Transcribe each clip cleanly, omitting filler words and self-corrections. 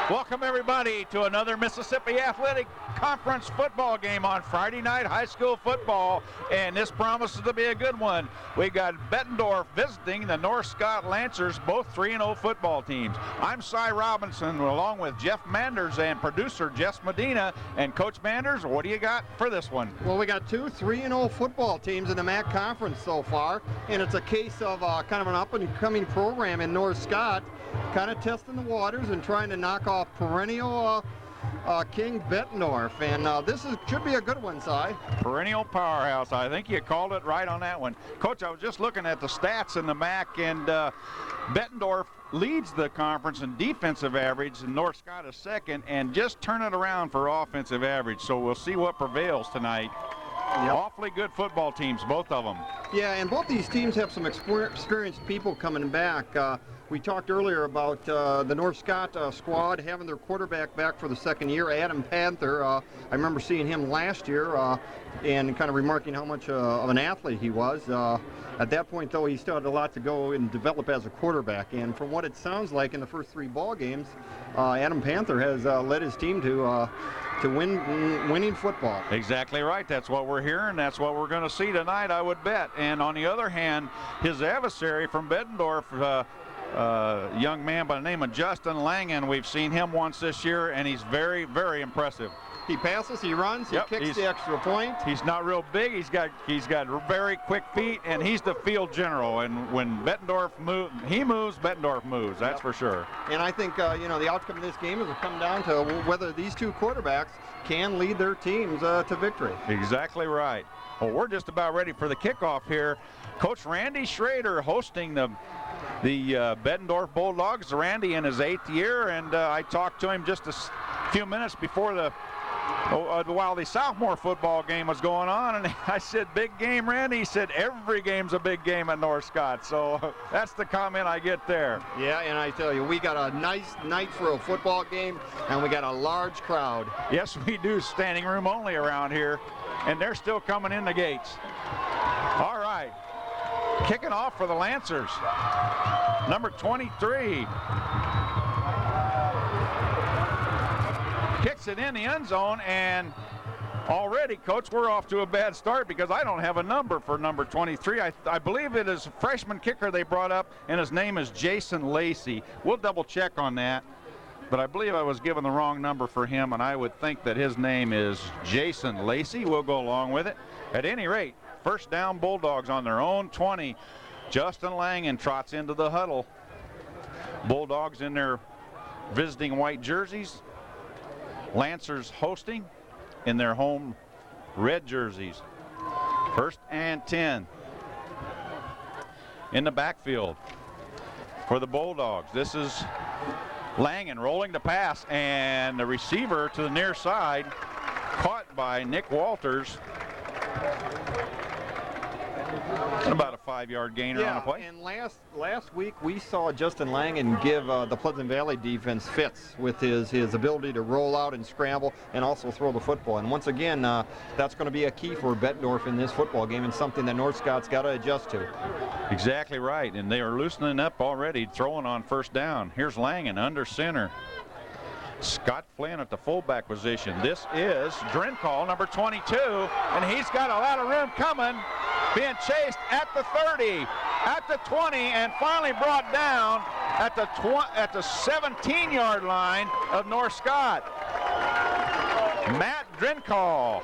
Welcome everybody to another Mississippi Athletic Conference football game on Friday night high school football, and this promises to be a good one. We got Bettendorf visiting the North Scott Lancers, both 3-0 football teams. I'm Cy Robinson along with Jeff Manders and producer Jess Medina. And Coach Manders, what do you got for this one? Well, we got two 3-0 football teams in the MAC Conference so far, and it's a case of kind of an up-and-coming program in North Scott, kind of testing the waters and trying to knock off perennial King Bettendorf, and should be a good one, Si. Perennial powerhouse. I think you called it right on that one. Coach, I was just looking at the stats in the MAC, and Bettendorf leads the conference in defensive average, and North Scott is second, and just turn it around for offensive average. So we'll see what prevails tonight. Yep. Awfully good football teams, both of them. Yeah, and both these teams have some experienced people coming back. We talked earlier about the North Scott squad having their quarterback back for the second year, Adam Panther. I remember seeing him last year and kind of remarking how much of an athlete he was. At that point, though, he still had a lot to go and develop as a quarterback. And from what it sounds like in the first three ball games, Adam Panther has led his team to winning football. Exactly right. That's what we're hearing. That's what we're going to see tonight, I would bet. And on the other hand, his adversary from Bettendorf, young man by the name of Justin Langen. We've seen him once this year, and he's very, very impressive. He passes, he runs, he kicks the extra point. He's not real big. He's got very quick feet, and he's the field general. And when Bettendorf moves, Bettendorf moves. That's for sure. And I think the outcome of this game will come down to whether these two quarterbacks can lead their teams to victory. Exactly right. Well, we're just about ready for the kickoff here. Coach Randy Schrader hosting the Bettendorf Bulldogs. Randy in his 8th year, and I talked to him just a few minutes before while the sophomore football game was going on, and I said, big game, Randy? He said, every game's a big game at North Scott. So that's the comment I get there. Yeah, and I tell you, we got a nice night for a football game, and we got a large crowd. Yes, we do. Standing room only around here, and they're still coming in the gates. All right. Kicking off for the Lancers, number 23. Kicks it in the end zone, and already, Coach, we're off to a bad start because I don't have a number for number 23. I believe it is a freshman kicker they brought up, and his name is Jason Lacey. We'll double check on that, but I believe I was given the wrong number for him, and I would think that his name is Jason Lacey. We'll go along with it. At any rate, first down, Bulldogs on their own 20. Justin Langen trots into the huddle. Bulldogs in their visiting white jerseys. Lancers hosting in their home red jerseys. First and 10. In the backfield for the Bulldogs. This is Langen rolling the pass, and the receiver to the near side caught by Nick Walters. About a 5-yard gainer on the play. And last week we saw Justin Langen give the Pleasant Valley defense fits with his ability to roll out and scramble and also throw the football. And once again, that's going to be a key for Bettendorf in this football game, and something that North Scott's got to adjust to. Exactly right, and they are loosening up already, throwing on first down. Here's Langen under center. Scott Flynn at the fullback position. This is Drincall, number 22, and he's got a lot of room coming. Being chased at the 30, at the 20, and finally brought down at the 17-yard line of North Scott. Matt Drincall.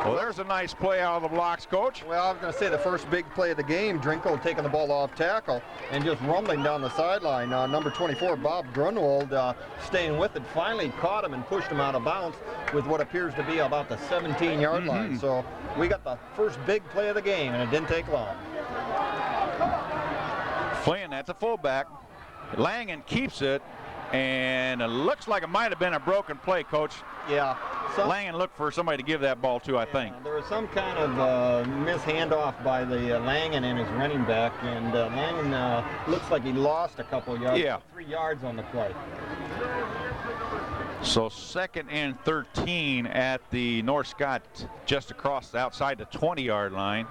Well, there's a nice play out of the blocks, Coach. Well, I was going to say the first big play of the game, Drincall taking the ball off tackle and just rumbling down the sideline. Number 24, Bob Grunwald, staying with it, finally caught him and pushed him out of bounds with what appears to be about the 17-yard line. So we got the first big play of the game, and it didn't take long. Flynn at the fullback. Langen keeps it, and it looks like it might have been a broken play, Coach. Yeah. Langen looked for somebody to give that ball to, I think. There was some kind of mis-handoff by the Langen and his running back, and Langen looks like he lost a couple of yards. Yeah. 3 yards on the play. So 2nd and 13 at the North Scott, just across outside the 20-yard line.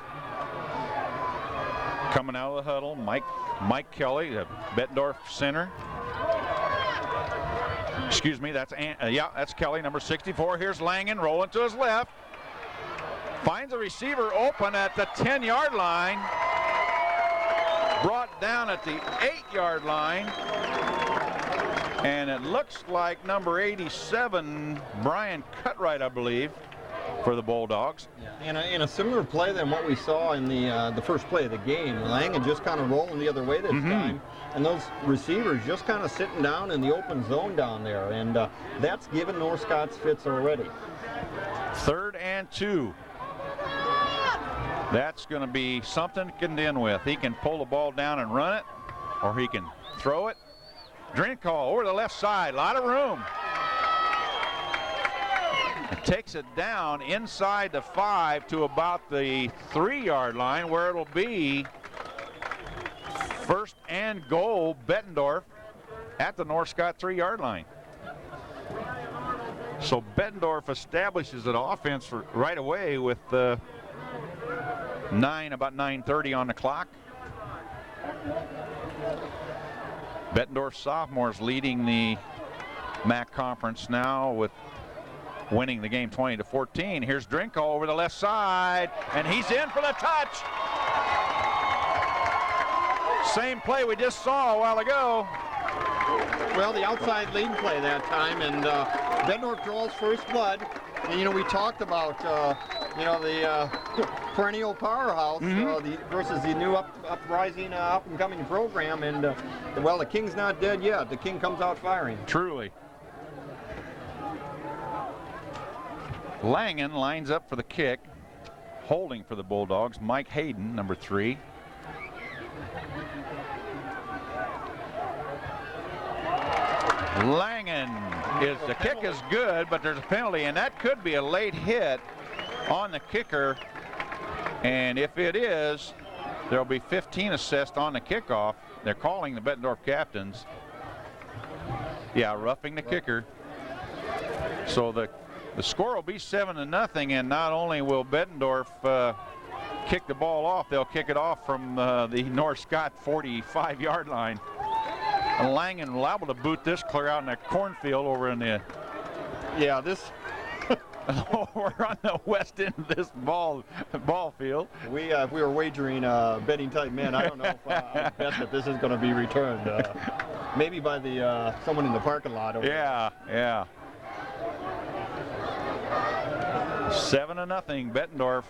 Coming out of the huddle, Mike Kelly, the Bettendorf center. Excuse me, that's Kelly, number 64. Here's Langen rolling to his left. Finds a receiver open at the 10-yard line. Brought down at the 8-yard line. And it looks like number 87, Brian Cutright, I believe, for the Bulldogs. Yeah. In a similar play than what we saw in the first play of the game. Langen just kind of rolling the other way this time. And those receivers just kind of sitting down in the open zone down there. And that's given North Scots fits already. 3rd and 2. That's going to be something to contend with. He can pull the ball down and run it, or he can throw it. Drinkall over the left side, a lot of room. It takes it down inside the 5 to about the 3-yard line, where it'll be 1st and goal, Bettendorf at the North Scott 3-yard line. So Bettendorf establishes an offense for right away with about 9:30 on the clock. Bettendorf sophomores leading the MAC conference now with winning the game 20-14. Here's Drinkall over the left side, and he's in for the touch. Same play we just saw a while ago. Well, the outside lead play that time, and Bettendorf draws first blood. And, we talked about, the perennial powerhouse versus the new uprising, up-and-coming program. And, the King's not dead yet. The King comes out firing. Truly. Langen lines up for the kick. Holding for the Bulldogs, Mike Hayden, number 3. Langen the kick is good, but there's a penalty, and that could be a late hit on the kicker. And if it is, there'll be 15 assessed on the kickoff. They're calling the Bettendorf captains. Yeah, roughing the kicker. So the score will be 7-0, and not only will Bettendorf kick the ball off, they'll kick it off from the North Scott 45-yard line. And Langen liable to boot this clear out in the cornfield over in the... Yeah, this... We're on the west end of this ball field. If we were wagering betting type men, I don't know if I bet that this is going to be returned. Maybe by the someone in the parking lot. Over yeah. 7-0, Bettendorf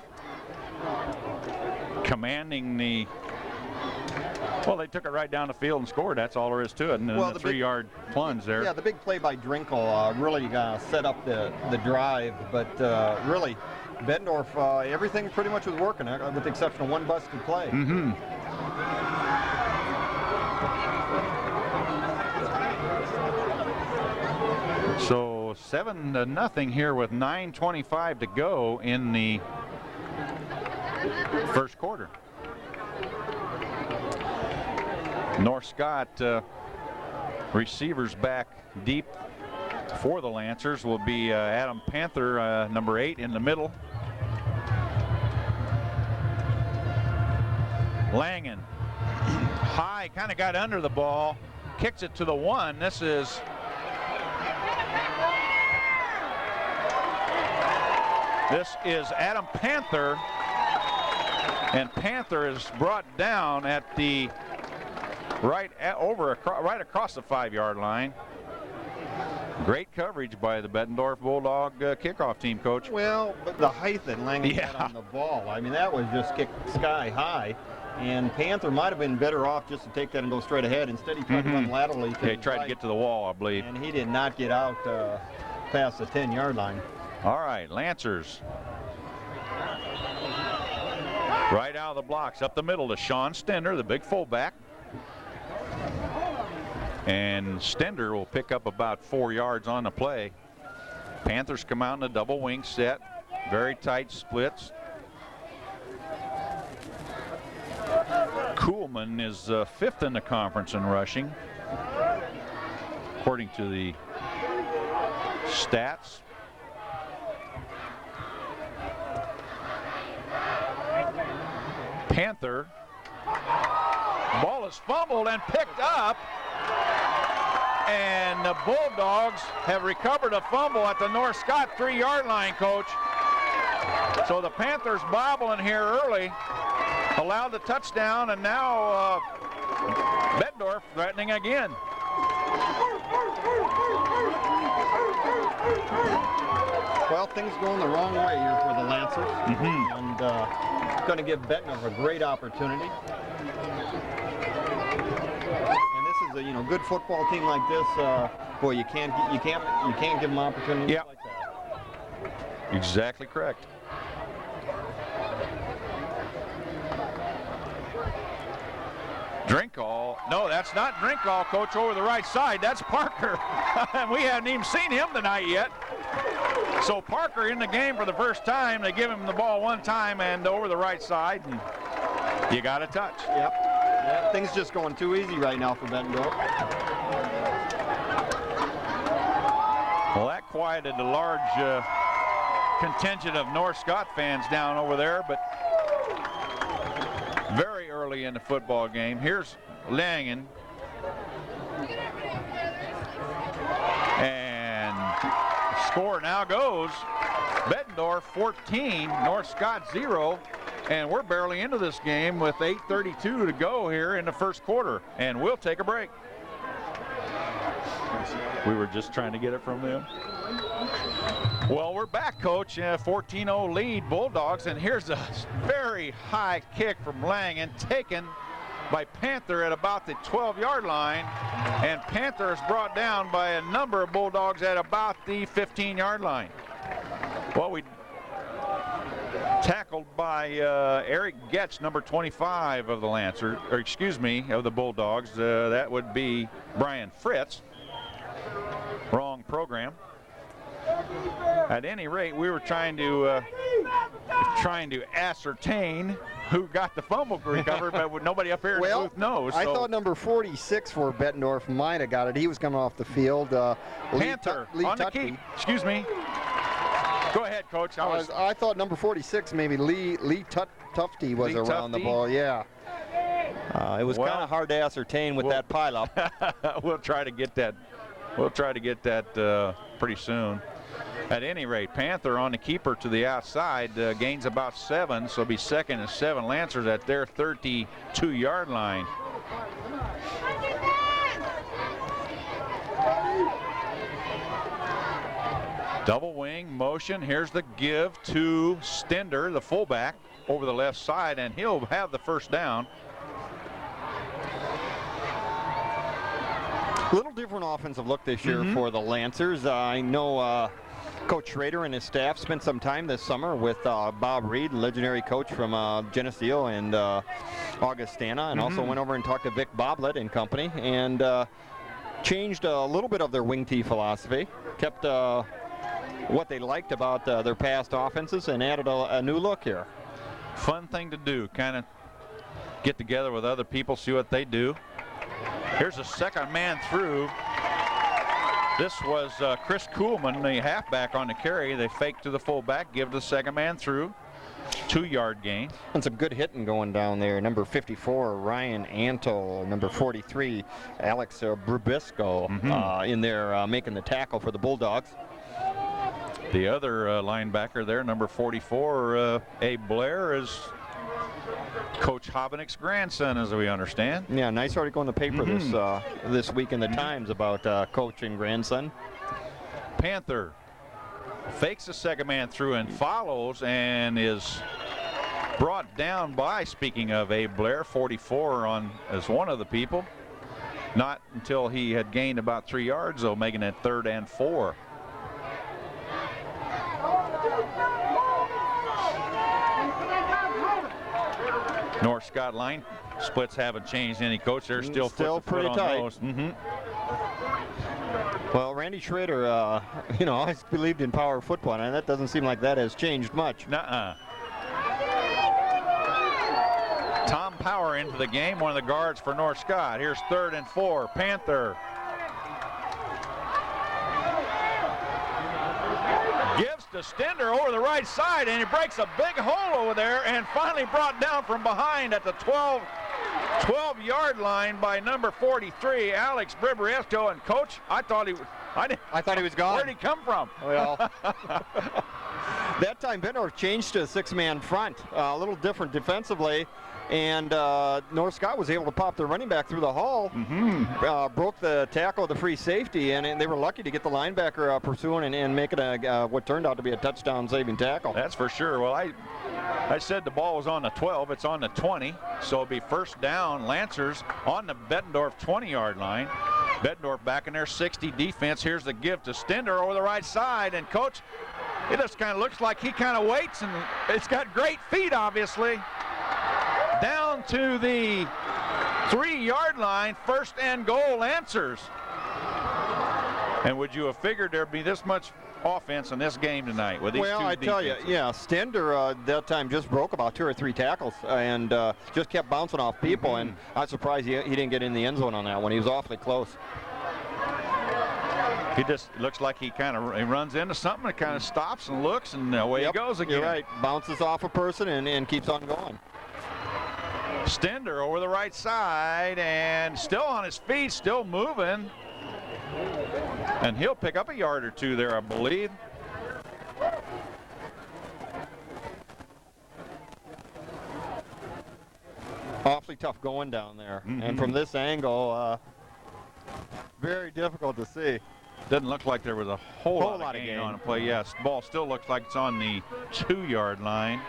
commanding the... Well, they took it right down the field and scored. That's all there is to it. And then the 3-yard plunge there. Yeah, the big play by Drinkall really set up the drive. But really, Bettendorf, everything pretty much was working, with the exception of one busted play. So 7-0 here with 9:25 to go in the first quarter. North Scott receivers back deep for the Lancers will be Adam Panther, number 8 in the middle. Langen high, kind of got under the ball, kicks it to the 1. This is Adam Panther, and Panther is brought down at the right across the 5-yard line. Great coverage by the Bettendorf Bulldog kickoff team, Coach. Well, but the height that Langen had on the ball, I mean, that was just kicked sky high. And Panther might have been better off just to take that and go straight ahead. Instead, he tried to run laterally. He tried to get to the wall, I believe. And he did not get out past the 10-yard line. All right, Lancers. Right out of the blocks, up the middle to Sean Stender, the big fullback. And Stender will pick up about 4 yards on the play. Panthers come out in a double wing set. Very tight splits. Kuhlman is 5th in the conference in rushing, according to the stats. Panther. Ball is fumbled and picked up. And the Bulldogs have recovered a fumble at the North Scott 3-yard line, Coach. So the Panthers bobbling here early, allowed the touchdown, and now Bettendorf threatening again. Well, things going the wrong way here for the Lancers, and going to give Bettendorf a great opportunity. And this is a good football team like this. Boy, you can't give them opportunities like that. Exactly correct. Drinkall. No, that's not Drinkall, Coach, over the right side. That's Parker. We haven't even seen him tonight yet. So Parker in the game for the first time. They give him the ball one time and over the right side, and you got a touch. Yep. Things just going too easy right now for Bettendorf. Well, that quieted a large contingent of North Scott fans down over there, but very early in the football game. Here's Langen. And the score now goes Bettendorf 14, North Scott 0. And we're barely into this game with 8:32 to go here in the first quarter. And we'll take a break. We were just trying to get it from them. Well, we're back, Coach. 14-0 lead Bulldogs, and here's a very high kick from Langen, taken by Panther at about the 12-yard line, and Panther is brought down by a number of Bulldogs at about the 15-yard line. Well, we tackled by Eric Getz, number 25 of the Lancers, or excuse me, of the Bulldogs. That would be Brian Fritz. Wrong program. At any rate, we were trying to ascertain who got the fumble recovered, but nobody up here in the booth knows. I thought number 46 for Bettendorf might have got it. He was coming off the field. Panther Lee on the keep. Excuse me. Go ahead, Coach. I thought number 46, maybe Lee Tufty was around the ball. Yeah. It was kind of hard to ascertain with that pileup. We'll try to get that. We'll try to get that pretty soon. At any rate, Panther on the keeper to the outside, gains about 7, so it'll be 2nd and 7. Lancers at their 32-yard line. Double wing motion. Here's the give to Stender, the fullback, over the left side, and he'll have the first down. A little different offensive look this year for the Lancers. I know Coach Schrader and his staff spent some time this summer with Bob Reed, legendary coach from Geneseo and Augustana, and also went over and talked to Vic Boblet and company, and changed a little bit of their wing tee philosophy, kept what they liked about their past offenses, and added a new look here. Fun thing to do, kind of get together with other people, see what they do. Here's a second man through. This was Chris Kuhlman, the halfback on the carry. They fake to the fullback, give the second man through. 2-yard gain. And some good hitting going down there. Number 54, Ryan Antle. Number 43, Alex Brubisco in there making the tackle for the Bulldogs. The other linebacker there, number 44, Abe Blair, is Coach Hobenick's grandson, as we understand. Yeah, nice article in the paper this week in the Times about coach and grandson. Panther fakes the second man through and follows, and is brought down by, speaking of Abe Blair, 44 as one of the people. Not until he had gained about 3 yards, though, making it 3rd and 4. North Scott line splits haven't changed any, Coach. They're still pretty tight. Well, Randy Schrader, always believed in power football, and that doesn't seem like that has changed much. Nuh-uh. Tom Power into the game, one of the guards for North Scott. Here's 3rd and 4. Panther gives to Stender over the right side, and he breaks a big hole over there, and finally brought down from behind at the 12 12-yard line by number 43, Alex Briberesco. And Coach, I thought he was gone. Where'd he come from? Well, that time Bettendorf changed to a 6-man front, a little different defensively, and North Scott was able to pop their running back through the hole, broke the tackle of the free safety, and they were lucky to get the linebacker pursuing and make it what turned out to be a touchdown-saving tackle. That's for sure. Well, I said the ball was on the 12. It's on the 20, so it'll be first down. Lancers on the Bettendorf 20-yard line. Bettendorf back in their 60 defense. Here's the give to Stender over the right side. And Coach, it just kind of looks like he kind of waits, and it's got great feet, obviously. Down to the 3-yard line, first and goal, Lancers. And would you have figured there'd be this much offense in this game tonight with these two defenses? Tell you, yeah, Stender that time just broke about 2 or 3 tackles and just kept bouncing off people, and I'm surprised he didn't get in the end zone on that one. He was awfully close. He just looks like he runs into something and kind of stops and looks, and away he goes again. You're right, bounces off a person and keeps on going. Stender over the right side and still on his feet, still moving. And he'll pick up a yard or two there, I believe. Awfully tough going down there. And from this angle, very difficult to see. Doesn't look like there was a whole lot of gain on the play. Yes, ball still looks like it's on the 2-yard line.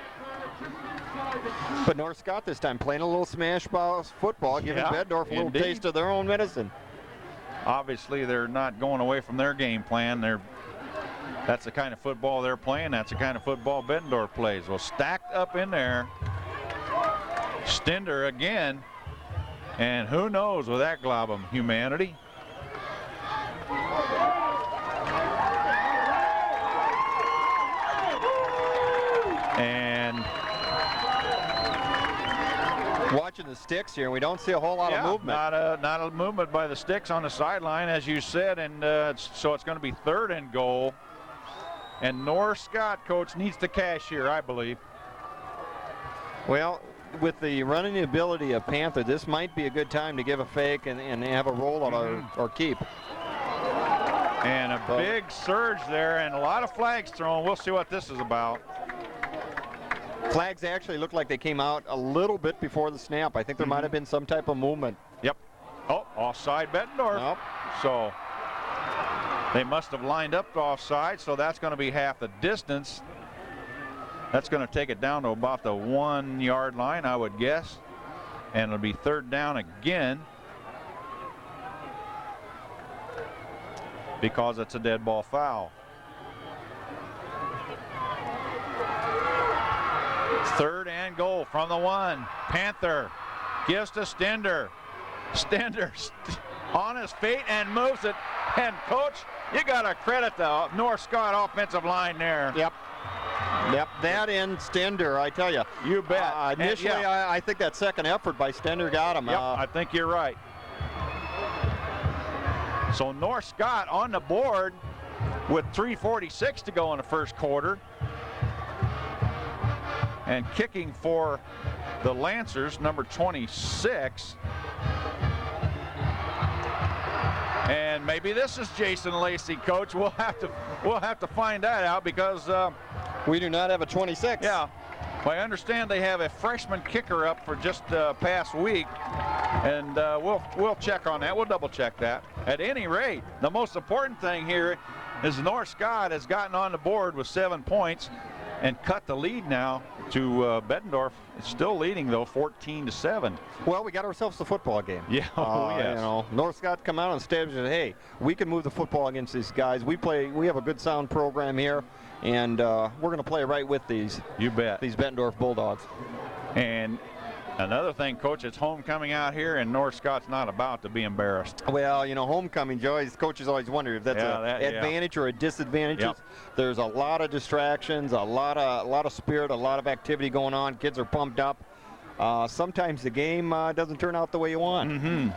But North Scott this time playing a little smash ball football, giving Bettendorf a little taste of their own medicine. Obviously, they're not going away from their game plan. That's the kind of football they're playing. That's the kind of football Bettendorf plays. Well, stacked up in there. Stender again. And who knows with that glob of humanity. And watching the sticks here, we don't see a whole lot of movement. Not a movement by the sticks on the sideline, as you said, and so it's going to be 3rd and goal. And North Scott, Coach, needs to cash here, I believe. Well, with the running ability of Panther, this might be a good time to give a fake and have a rollout or keep. And a big surge there and a lot of flags thrown. We'll see what this is about. Flags actually look like they came out a little bit before the snap. I think there might have been some type of movement. Yep. Oh, offside Bettendorf. Nope. So they must have lined up offside, so that's going to be half the distance. That's going to take it down to about the 1-yard line, I would guess. And it'll be 3rd down again because it's a dead ball foul. 3rd and goal from the 1. Panther gives to Stender. Stender on his feet and moves it. And Coach, you got to credit the North Scott offensive line there. Yep, that and Stender, I tell you. You bet. Initially, I think that second effort by Stender got him. Yep, I think you're right. So North Scott on the board with 3:46 to go in the first quarter. And kicking for the Lancers, number 26. And maybe this is Jason Lacey, Coach. We'll have to find that out because we do not have a 26. Yeah. Well, I understand they have a freshman kicker up for just past week, and we'll check on that. We'll double check that. At any rate, the most important thing here is North Scott has gotten on the board with 7 points and cut the lead now to Bettendorf. It's still leading though, 14-7. Well, we got ourselves the football game. Yeah, yes. You know, North Scott come out on stage and said, hey, we can move the football against these guys. We have a good sound program here, and we're going to play right with these. You bet. These Bettendorf Bulldogs. And another thing, Coach, it's homecoming out here, and North Scott's not about to be embarrassed. Well, you know, homecoming, Joe, coaches always wonder if that's an advantage or a disadvantage. Yep. There's a lot of distractions, a lot of spirit, a lot of activity going on. Kids are pumped up. Sometimes the game doesn't turn out the way you want.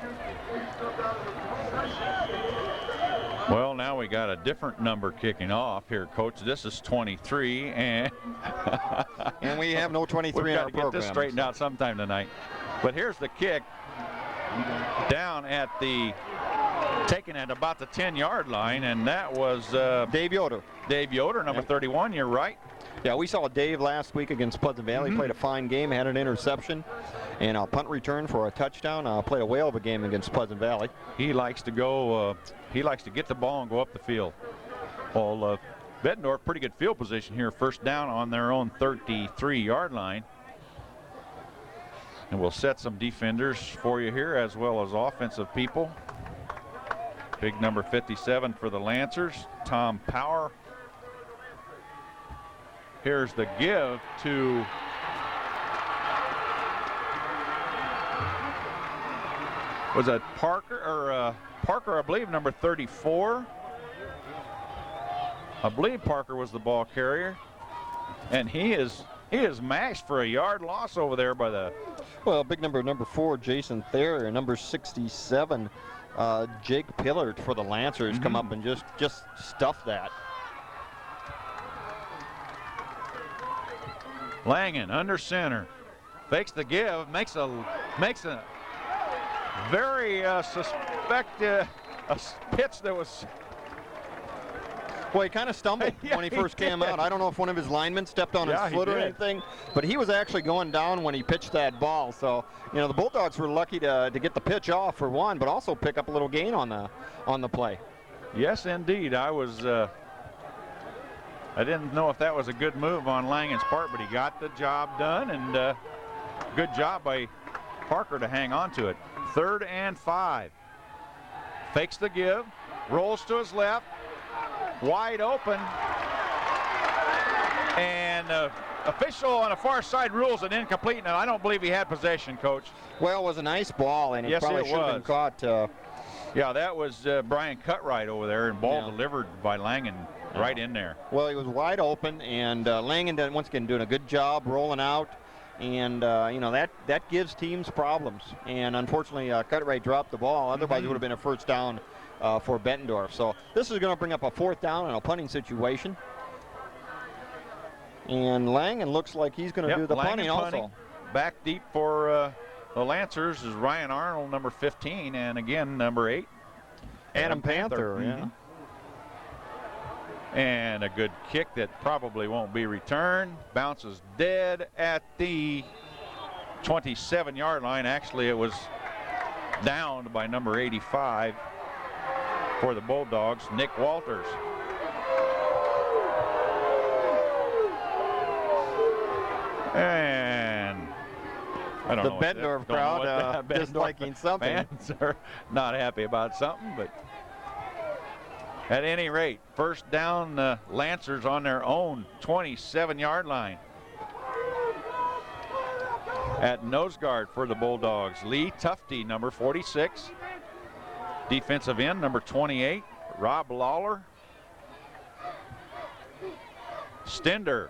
Well, now we got a different number kicking off here, Coach. This is 23, and and we have no 23 in our program. We've got to get this straightened out sometime tonight. But here's the kick down at taken at about the 10-yard line, and that was Dave Yoder. Dave Yoder, number 31, you're right. Yeah, we saw Dave last week against Pleasant Valley. Played a fine game, had an interception, and a punt return for a touchdown. Played a whale of a game against Pleasant Valley. He likes to go, he likes to get the ball and go up the field. Well, Bettendorf, pretty good field position here, first down on their own 33-yard line. And we'll set some defenders for you here as well as offensive people. Big number 57 for the Lancers, Tom Power. Here's the give to was it Parker, I believe, number 34. I believe Parker was the ball carrier, and he is mashed for a yard loss over there by the. Well, big number 4, Jason Thayer, and number 67, Jake Pillard for the Lancers come up and just stuff that. Langen under center, fakes the give, makes a very suspect a pitch that was. Well, he kind of stumbled when he first came out. I don't know if one of his linemen stepped on his foot or anything, but he was actually going down when he pitched that ball. So, the Bulldogs were lucky to get the pitch off for one, but also pick up a little gain on the play. Yes, indeed. I didn't know if that was a good move on Langen's part, but he got the job done, and good job by Parker to hang on to it. 3rd and 5. Fakes the give, rolls to his left, wide open, and official on the far side rules it incomplete, and I don't believe he had possession, Coach. Well, it was a nice ball, and it probably should have been caught. Yeah, that was Brian Cutright over there, and ball delivered by Langen right in there. Well, he was wide open, and Langen, once again, doing a good job rolling out, and that gives teams problems. And unfortunately, Cutright dropped the ball. Otherwise, it would have been a first down for Bettendorf. So this is going to bring up a 4th down and a punting situation. And Langen looks like he's going to do the punting also. Back deep for the Lancers is Ryan Arnold, number 15, and again, number 8, Adam Panther. And a good kick that probably won't be returned. Bounces dead at the 27-yard line. Actually, it was downed by number 85 for the Bulldogs, Nick Walters. And I don't know. The Bettendorf crowd disliking something. Fans are not happy about something, but at any rate, first down, the Lancers on their own 27-yard line. At nose guard for the Bulldogs, Lee Tufty, number 46. Defensive end, number 28, Rob Lawler. Stender.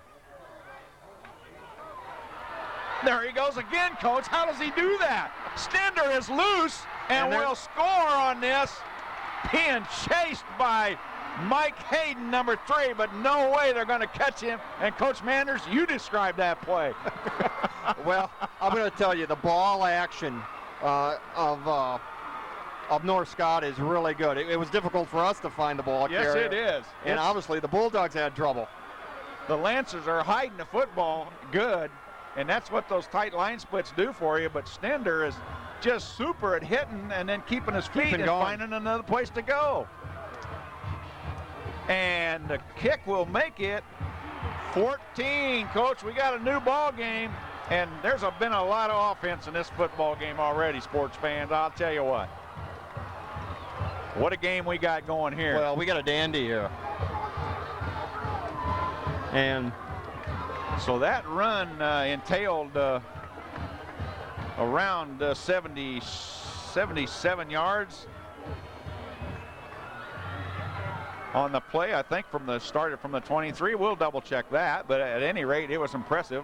There he goes again, Coach. How does he do that? Stender is loose and will score on this. Being chased by Mike Hayden, number 3, but no way they're going to catch him. And Coach Manders, you describe that play. Well, I'm going to tell you, the ball action of North Scott is really good. It was difficult for us to find the ball carrier. Yes, it is. And obviously the Bulldogs had trouble. The Lancers are hiding the football good, and that's what those tight line splits do for you. But Stender is just super at hitting and then keeping his feet and finding another place to go. And the kick will make it 14. Coach, we got a new ball game, and there's been a lot of offense in this football game already, sports fans. I'll tell you what. What a game we got going here. Well, we got a dandy here. And so that run entailed around 77 yards on the play, I think, started from the 23. We'll double check that, but at any rate, it was impressive.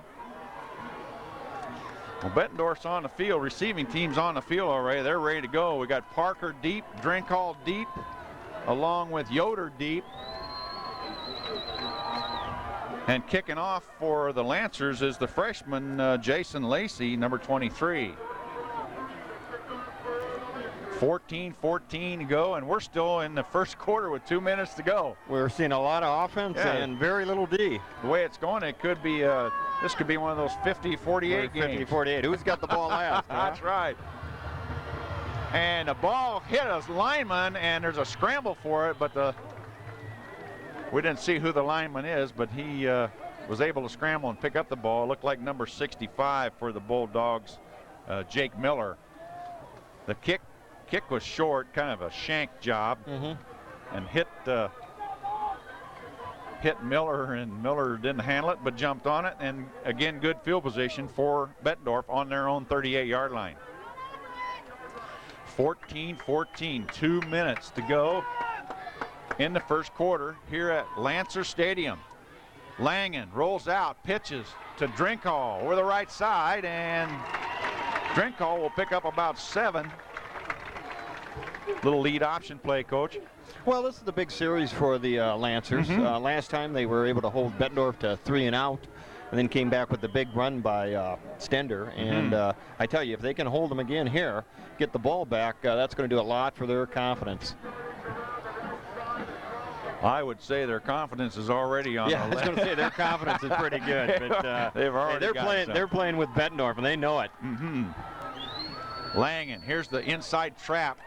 Well, Bettendorf's on the field, receiving team's on the field already. They're ready to go. We got Parker deep, Drinkhall deep, along with Yoder deep. And kicking off for the Lancers is the freshman Jason Lacey, number 23. 14-14 to go, and we're still in the first quarter with 2 minutes to go. We're seeing a lot of offense and very little D. The way it's going, it could be this could be one of those 50-48 games. 50-48. Who's got the ball last? That's right. And the ball hit a lineman, and there's a scramble for it, but we didn't see who the lineman is, but he was able to scramble and pick up the ball. It looked like number 65 for the Bulldogs, Jake Miller. The kick was short, kind of a shank job, and hit Miller, and Miller didn't handle it but jumped on it, and again good field position for Bettendorf on their own 38-yard line. 14-14, 2 minutes to go in the first quarter here at Lancer Stadium. Langen rolls out, pitches to Drinkhall over the right side, and Drinkhall will pick up about 7. Little lead option play, Coach. Well, this is the big series for the Lancers. Last time they were able to hold Bettendorf to 3 and out, and then came back with the big run by Stender. And I tell you, if they can hold them again here, get the ball back, that's going to do a lot for their confidence. I would say their confidence is already on. Yeah, I was going to say their confidence is pretty good, but they've already they're playing with Bettendorf, and they know it. Langen, here's the inside trap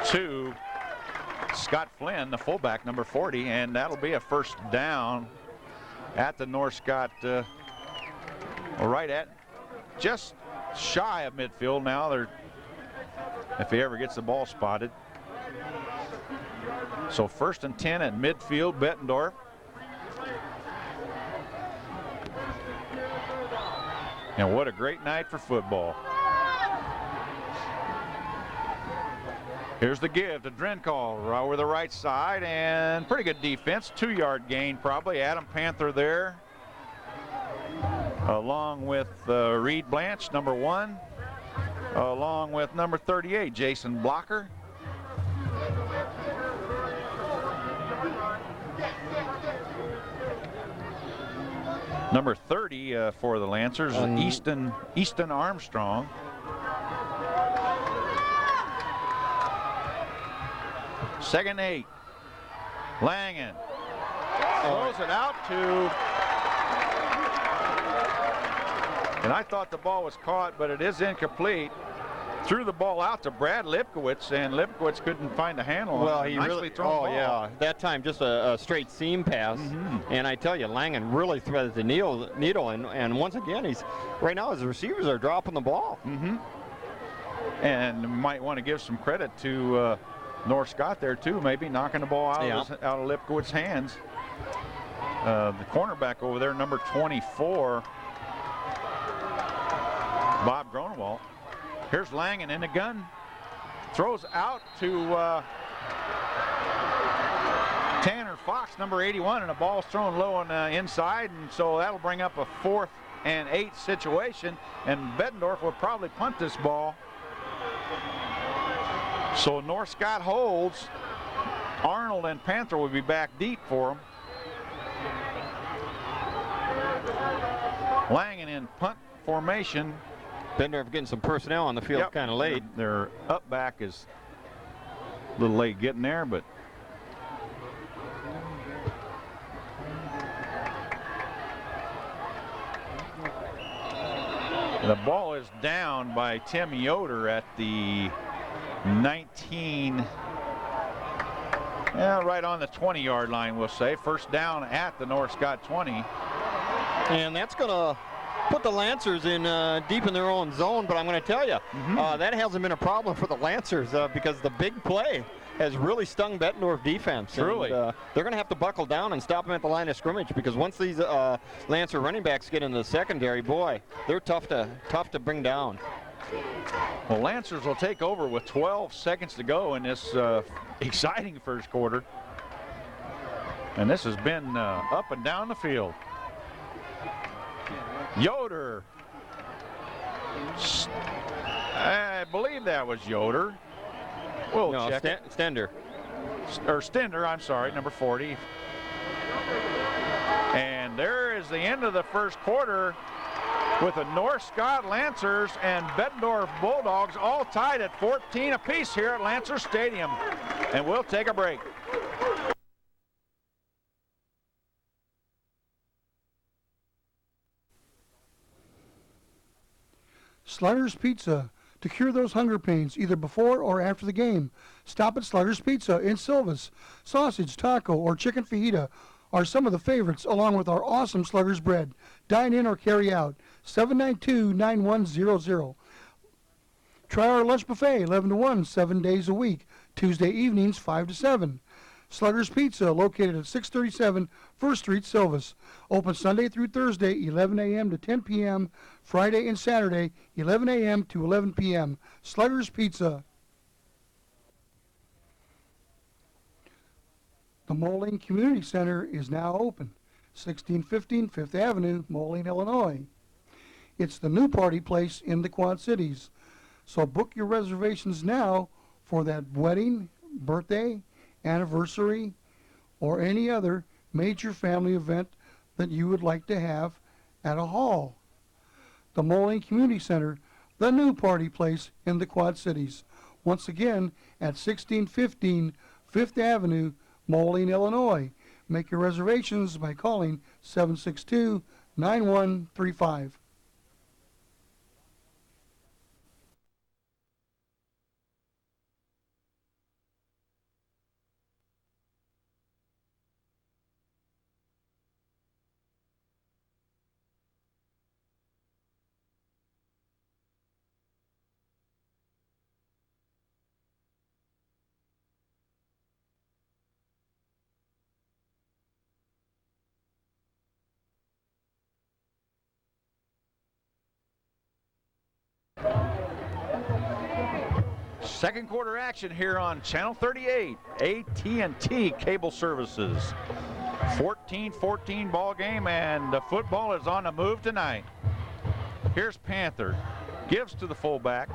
to Scott Flynn, the fullback, number 40, and that'll be a first down at the North Scott, right at just shy of midfield now. If he ever gets the ball spotted. So 1st and 10 at midfield, Bettendorf. And what a great night for football. Here's the give to Drinkhall right over the right side, and pretty good defense. 2-yard gain probably. Adam Panther there, along with Reed Blanche, number 1, along with number 38, Jason Blocker. Number 30 for the Lancers, Easton Armstrong. Second 8. Langen throws it out to, and I thought the ball was caught, but it is incomplete. Threw the ball out to Brad Lipkowitz, and Lipkowitz couldn't find a handle. Well, he really thrown the ball. That time just a straight seam pass, and I tell you, Langen really threaded the needle, and once again, right now his receivers are dropping the ball. And you might want to give some credit to North Scott there too, maybe knocking the ball out of Lipkowitz's hands. The cornerback over there, number 24, Bob Gronewald. Here's Langen in the gun, throws out to Tanner Fox, number 81, and the ball's thrown low on the inside, and so that'll bring up a 4th and 8 situation, and Bettendorf will probably punt this ball. So North Scott holds. Arnold and Panther will be back deep for him. Langen in punt formation. Bettendorf getting some personnel on the field kind of late. Their up back is a little late getting there, but the ball is down by Tim Yoder at the 19, right on the 20-yard line, we'll say. First down at the North Scott 20. And that's going to put the Lancers in deep in their own zone, but I'm going to tell you, that hasn't been a problem for the Lancers because the big play has really stung Bettendorf defense. Truly. And, they're going to have to buckle down and stop them at the line of scrimmage, because once these Lancer running backs get into the secondary, boy, they're tough to bring down. Well, Lancers will take over with 12 seconds to go in this exciting first quarter. And this has been up and down the field. Yoder. I believe that was Yoder. We'll check it. Stender. Or Stender, I'm sorry, number 40. And there is the end of the first quarter. with the North Scott Lancers and Bettendorf Bulldogs all tied at 14 apiece here at Lancer Stadium. And we'll take a break. Sliders Pizza. To cure those hunger pains either before or after the game, stop at Sliders Pizza in Silvis. Sausage, taco, or chicken fajita are some of the favorites, along with our awesome Sliders bread. Dine in or carry out. 792-9100. Try our lunch buffet 11 to 1, 7 days a week. Tuesday evenings 5 to 7. Sliders Pizza, located at 637 First Street, Silvis. Open Sunday through Thursday, 11 a.m. to 10 p.m. Friday and Saturday, 11 a.m. to 11 p.m. Sliders Pizza. The Moline Community Center is now open. 1615 Fifth Avenue, Moline, Illinois. It's the new party place in the Quad Cities. So book your reservations now for that wedding, birthday, anniversary, or any other major family event that you would like to have at a hall. The Moline Community Center, the new party place in the Quad Cities. Once again, at 1615 Fifth Avenue, Moline, Illinois. Make your reservations by calling 762-9135. Second quarter action here on Channel 38, AT&T Cable Services. 14-14 ball game, and the football is on the move tonight. Here's Panther, gives to the fullback.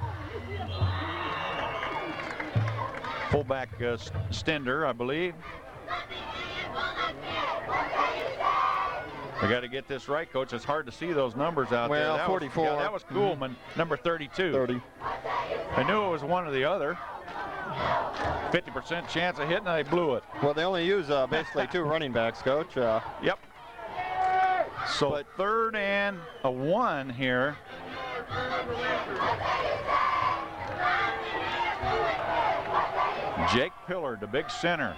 Fullback Stender, I believe. We got to get this right, Coach. It's hard to see those numbers out there. Well, 44. That was Kuhlman, number 32. 30. I knew it was one or the other. 50% chance of hitting, and they blew it. Well, they only use basically two running backs, Coach. Yep. So third and a 1 here. Jake Pillard, the big center.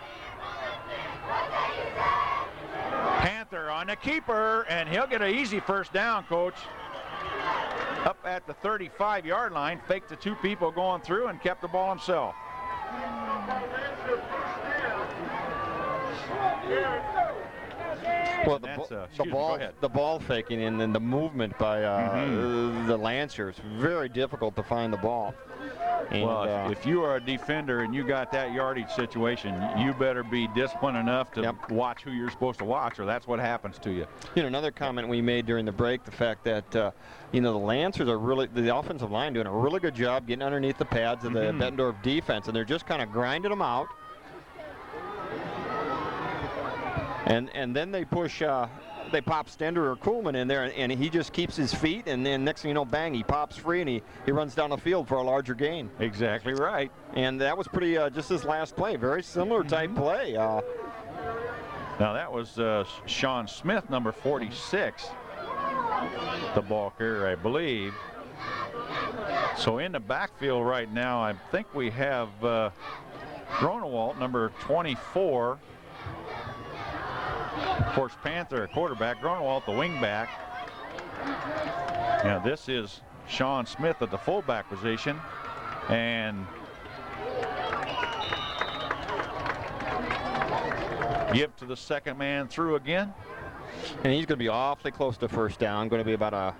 Panther on the keeper, and he'll get an easy first down, Coach. Up at the 35-yard line, faked the two people going through and kept the ball himself. Well, the ball faking and then the movement by the Lancers, very difficult to find the ball. And, well, if you are a defender and you got that yardage situation, you better be disciplined enough to watch who you're supposed to watch, or that's what happens to you. You know, another comment we made during the break, the fact that, you know, the Lancers are really, the offensive line doing a really good job getting underneath the pads of the Bettendorf defense, and they're just kind of grinding them out. And then they push, they pop Stender or Kuhlman in there, and he just keeps his feet, and then next thing you know, bang, he pops free, and he runs down the field for a larger gain. Exactly right. And that was pretty, just his last play, very similar type play. Now that was Sean Smith, number 46, the ball carrier, I believe. So in the backfield right now, I think we have Gronewald, number 24. Of course, Panther, quarterback, Gronewald, the wingback. Now this is Sean Smith at the fullback position, and give to the second man through again. And he's going to be awfully close to first down. Going to be about a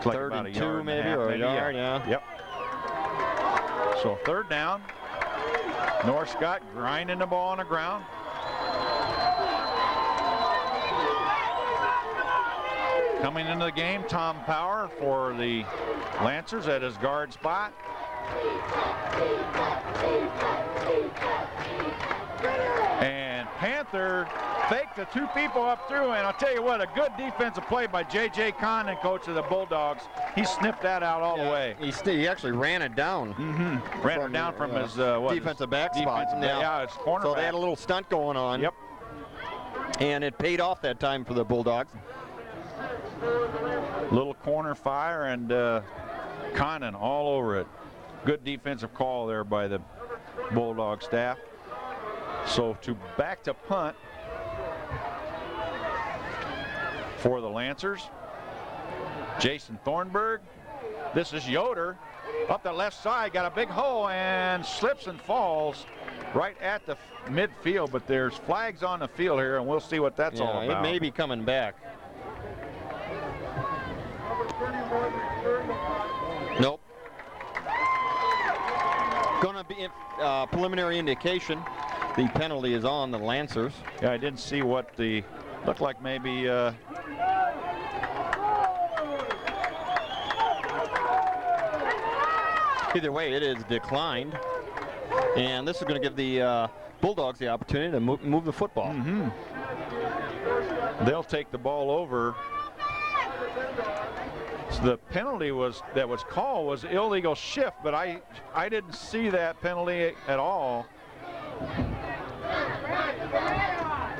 third and 2 maybe, or a yard, yeah. Yep. So third down. North Scott grinding the ball on the ground. Coming into the game, Tom Power for the Lancers at his guard spot. And Panther faked the two people up through, and I'll tell you what, a good defensive play by J.J. Condon, coach of the Bulldogs. He snipped that out all the way. He actually ran it down. Ran it down from his defensive back spot. Yeah, his cornerback. So they had a little stunt going on. Yep. And it paid off that time for the Bulldogs. Little corner fire, and Condon all over it. Good defensive call there by the Bulldog staff. So back to punt for the Lancers. Jason Thornburg. This is Yoder up the left side, got a big hole and slips and falls right at the midfield, but there's flags on the field here, and we'll see what that's all about. It may be coming back. Nope. Gonna be preliminary indication. The penalty is on the Lancers. Yeah, I didn't see what the looked like. Maybe either way, it is declined, and this is going to give the Bulldogs the opportunity to move the football. They'll take the ball over. So the penalty that was called was illegal shift, but I didn't see that penalty at all.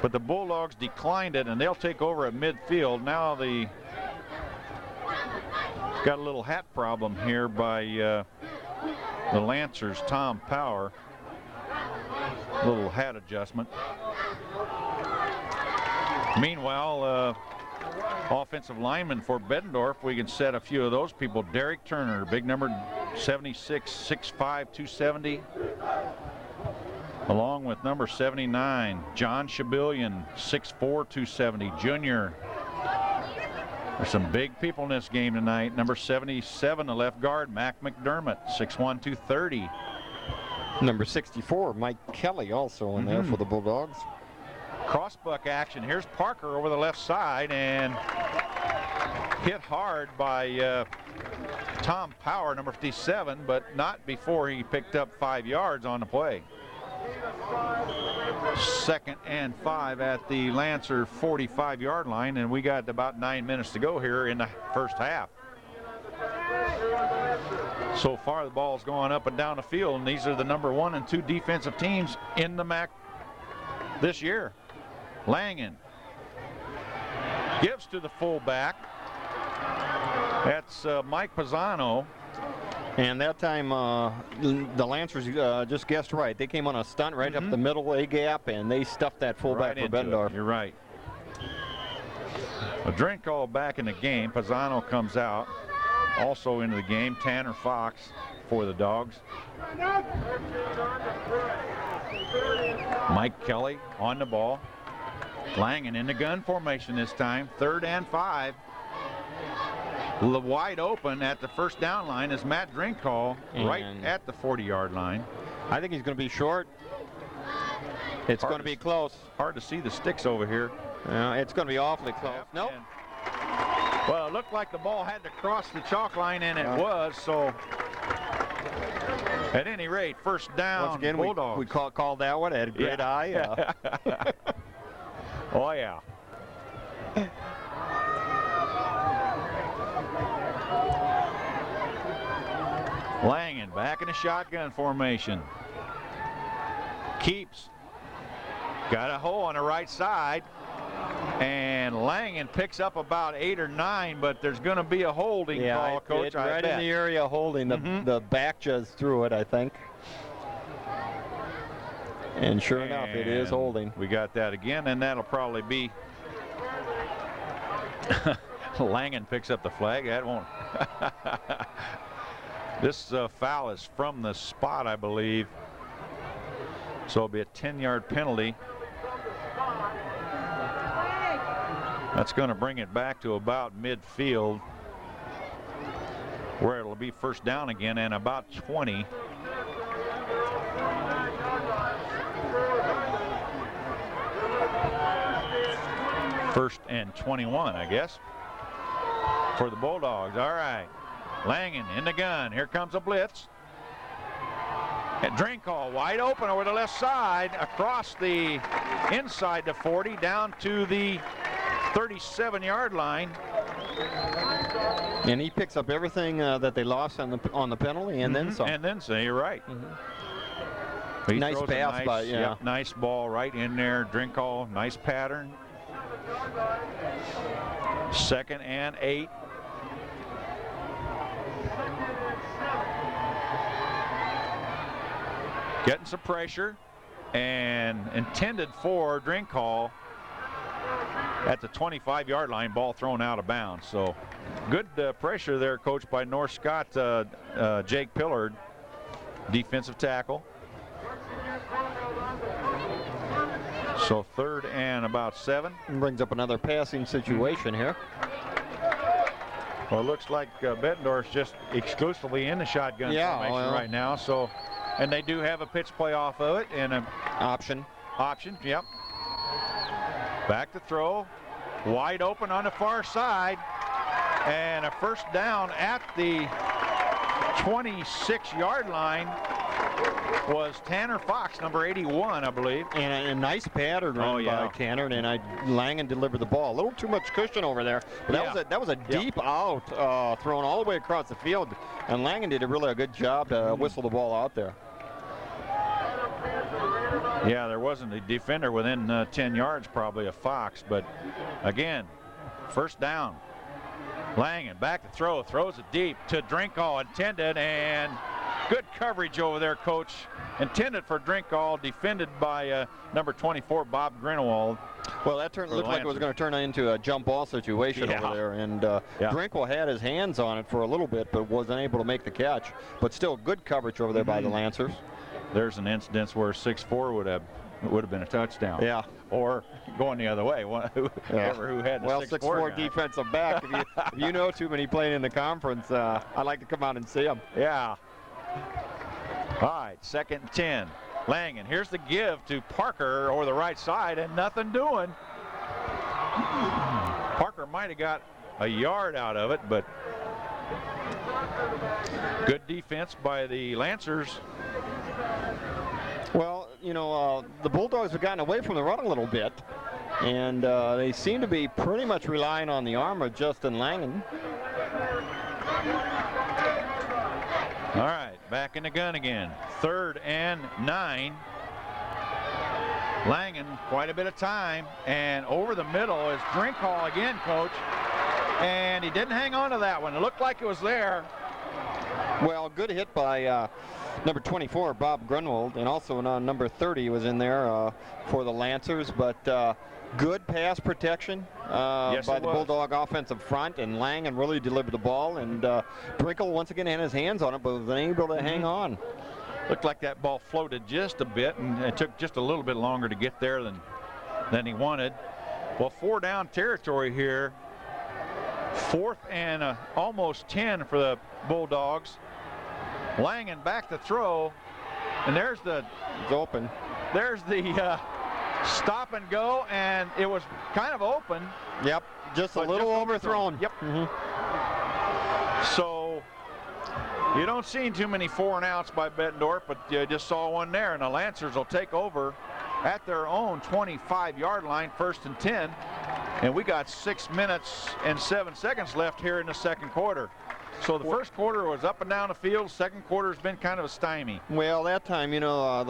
But the Bulldogs declined it, and they'll take over at midfield. Now got a little hat problem here by the Lancers, Tom Power. Little hat adjustment. Meanwhile, offensive lineman for Bettendorf, we can set a few of those people. Derek Turner, big number 76, 6'5", 270. Along with number 79, John Shabillion, 6'4", 270, junior. There's some big people in this game tonight. Number 77, the left guard, Mac McDermott, 6'1", 230. Number 64, Mike Kelly, also in there for the Bulldogs. Crossbuck action. Here's Parker over the left side and hit hard by Tom Power, number 57, but not before he picked up 5 yards on the play. 2nd and 5 at the Lancer 45-yard line, and we got about 9 minutes to go here in the first half. So far the ball's going up and down the field, and these are the number 1 and 2 defensive teams in the MAC this year. Langen gives to the fullback. That's Mike Pisano. And that time the Lancers just guessed right. They came on a stunt right up the middle A gap, and they stuffed that fullback right for Bettendorf. You're right. A drink call back in the game. Pisano comes out. Also into the game, Tanner Fox for the Dogs. Mike Kelly on the ball. Langen in the gun formation this time. 3rd and 5. Wide open at the first down line is Matt Drinkall right at the 40-yard line. I think he's going to be short. It's going to be close. Hard to see the sticks over here. It's going to be awfully close. Nope. Well, it looked like the ball had to cross the chalk line, and it was. So, at any rate, first down. Once again, Bulldogs. we called that one. I had a great eye. Oh, yeah. Langen back in a shotgun formation. Keeps. Got a hole on the right side. And Langen picks up about 8 or 9, but there's going to be a holding call, Coach. Right in the area holding. The back just threw it, I think. And sure enough, it is holding. We got that again, and that'll probably be Langen picks up the flag. That won't. This foul is from the spot, I believe. So it'll be a 10-yard penalty. That's going to bring it back to about midfield, where it'll be first down again and about 20. First and 21, I guess, for the Bulldogs. All right. Langen in the gun. Here comes a blitz. And Drinkall wide open over the left side, across the inside to 40, down to the 37-yard line. And he picks up everything that they lost on the penalty, and then some. And then some, you're right. He Nice throws a pass by, yeah. Yep, nice ball right in there. Drinkall, nice pattern. 2nd and 8. Getting some pressure and intended for Drinkall at the 25-yard line, ball thrown out of bounds. So good pressure there, coached by North Scott, Jake Pillard, defensive tackle. So 3rd and about 7. Brings up another passing situation here. Well, it looks like Bettendorf's just exclusively in the shotgun formation right now. So, and they do have a pitch play off of it and an option. Yep. Back to throw, wide open on the far side, and a first down at the 26-yard line was Tanner Fox, number 81, I believe. And a nice pattern run by Tanner, and Langen delivered the ball. A little too much cushion over there, but that was a deep out thrown all the way across the field, and Langen did a good job to whistle the ball out there. Yeah, there wasn't a defender within 10 yards probably of Fox, but again, first down. Langen back to throw, throws it deep to Drinkall, intended, and good coverage over there, coach. Intended for Drinkall, defended by number 24, Bob Grinwald. Well, that looked like it was going to turn into a jump ball situation over there, and Drinkall had his hands on it for a little bit, but wasn't able to make the catch. But still, good coverage over there by the Lancers. There's an instance where 6'4" would have been a touchdown. Yeah. Or going the other way, whoever who had the 6'4" defensive back. if you know too many playing in the conference, I like to come out and see them. Yeah. All right, 2nd and 10. Langen, here's the give to Parker over the right side, and nothing doing. Parker might have got a yard out of it, but good defense by the Lancers. Well, the Bulldogs have gotten away from the run a little bit, and they seem to be pretty much relying on the arm of Justin Langen. All right, back in the gun again. 3rd and 9. Langen, quite a bit of time, and over the middle is Drinkall again, coach. And he didn't hang on to that one. It looked like it was there. Well, good hit by number 24, Bob Grunwald, and also number 30 was in there for the Lancers, but good pass protection by the Bulldog offensive front, and Langen really delivered the ball, and Drinkall once again had his hands on it, but was unable to hang on. Looked like that ball floated just a bit, and it took just a little bit longer to get there than he wanted. Well, 4 down territory here. 4th and almost 10 for the Bulldogs. Langen back to throw, and there's the open. There's the stop and go, and it was kind of open. Yep, just a little overthrown. Yep. So you don't see too many 4 and outs by Bettendorf, but you just saw one there, and the Lancers will take over at their own 25-yard line, 1st and 10. And we got 6 minutes and 7 seconds left here in the second quarter. So the first quarter was up and down the field. Second quarter has been kind of a stymie. Well, that time, the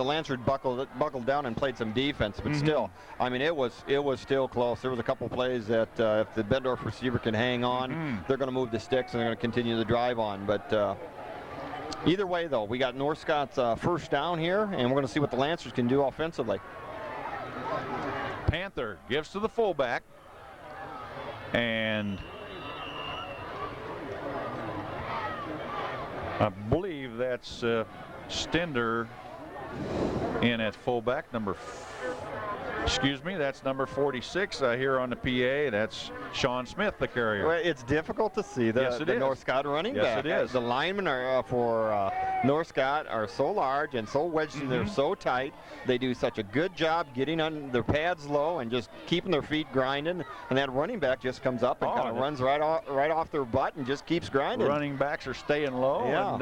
Lancers buckled down and played some defense, but still, I mean, it was still close. There was a couple plays that if the Bettendorf receiver can hang on, they're going to move the sticks and they're going to continue the drive on. But either way, though, we got North Scott's first down here, and we're going to see what the Lancers can do offensively. Panther gives to the fullback, and I believe that's Stender in at fullback, that's number 46 here on the PA. That's Sean Smith, the carrier. Well, it's difficult to see the North Scott running back. Yes, it is. The linemen are for North Scott are so large and so wedged and they're so tight. They do such a good job getting on their pads low and just keeping their feet grinding. And that running back just comes up and kind of runs right off their butt and just keeps grinding. Running backs are staying low and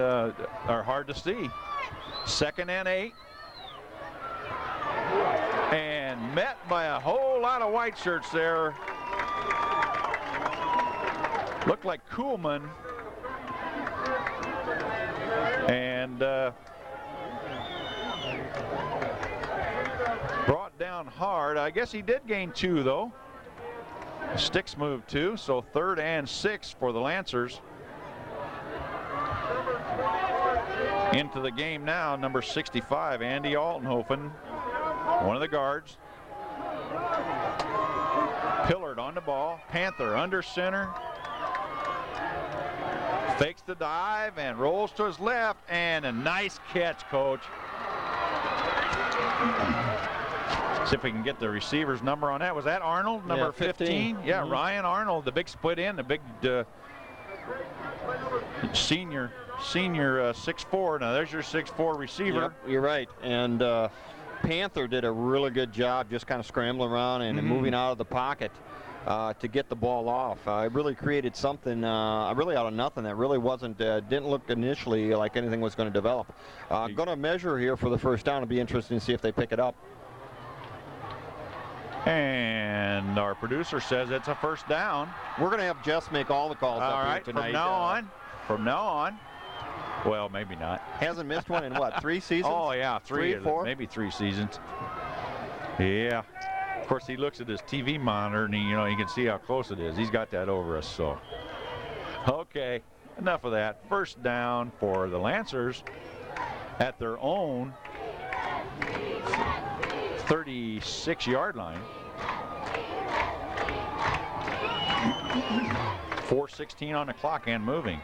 are hard to see. 2nd and 8. And met by a whole lot of white shirts there. Looked like Kuhlman. And brought down hard. I guess he did gain 2, though. The sticks moved 2, so 3rd and 6 for the Lancers. Into the game now, number 65, Andy Altenhofen, one of the guards. Pillard on the ball. Panther under center. Fakes the dive and rolls to his left, and a nice catch, Coach. See if we can get the receiver's number on that. Was that Arnold, number 15? Yeah, Mm-hmm. Ryan Arnold, the big split end, the big senior 6'4". Now there's your 6'4" receiver. Yep, you're right. And Panther did a really good job just kind of scrambling around and moving out of the pocket to get the ball off. It really created something really out of nothing that really wasn't, didn't look initially like anything was going to develop. Going to measure here for the first down. It'll be interesting to see if they pick it up. And our producer says it's a first down. We're going to have Jess make all the calls All up right, here tonight. from now on. Well, maybe not. Hasn't missed one in what, 3 seasons? Oh yeah, 3, 4? maybe 3 seasons. Yeah. Of course, he looks at his TV monitor and he can see how close it is. He's got that over us. So, okay, enough of that. First down for the Lancers at their own 36-yard line. 4:16 on the clock and moving.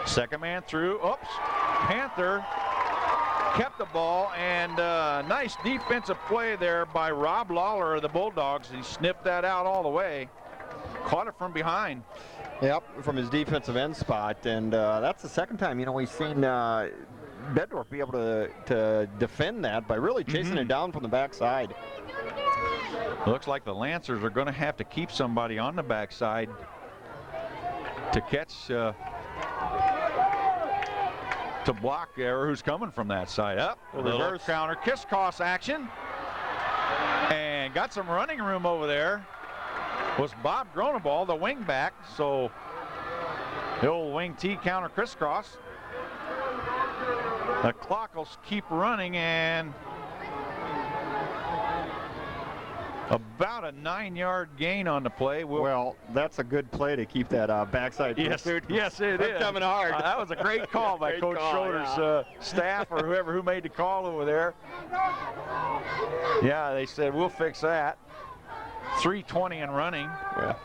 Second man through. Oops. Panther kept the ball, and nice defensive play there by Rob Lawler of the Bulldogs. He sniffed that out all the way. Caught it from behind. Yep, from his defensive end spot, and that's the second time we've seen Bettendorf be able to defend that by really chasing it down from the backside. Looks like the Lancers are going to have to keep somebody on the backside to catch, to block there who's coming from that side. Up, a little reverse counter kiss-cross action, and got some running room over there. Was Bob Groneball, the wing back, so the old wing T counter crisscross. The clock will keep running, and about a 9-yard gain on the play. Well, that's a good play to keep that backside. Yes, yes, it is. Coming hard. That was a great call by Great Coach call, Schroeder's staff or whoever who made the call over there. Yeah, they said, we'll fix that. 3:20 and running. Yeah.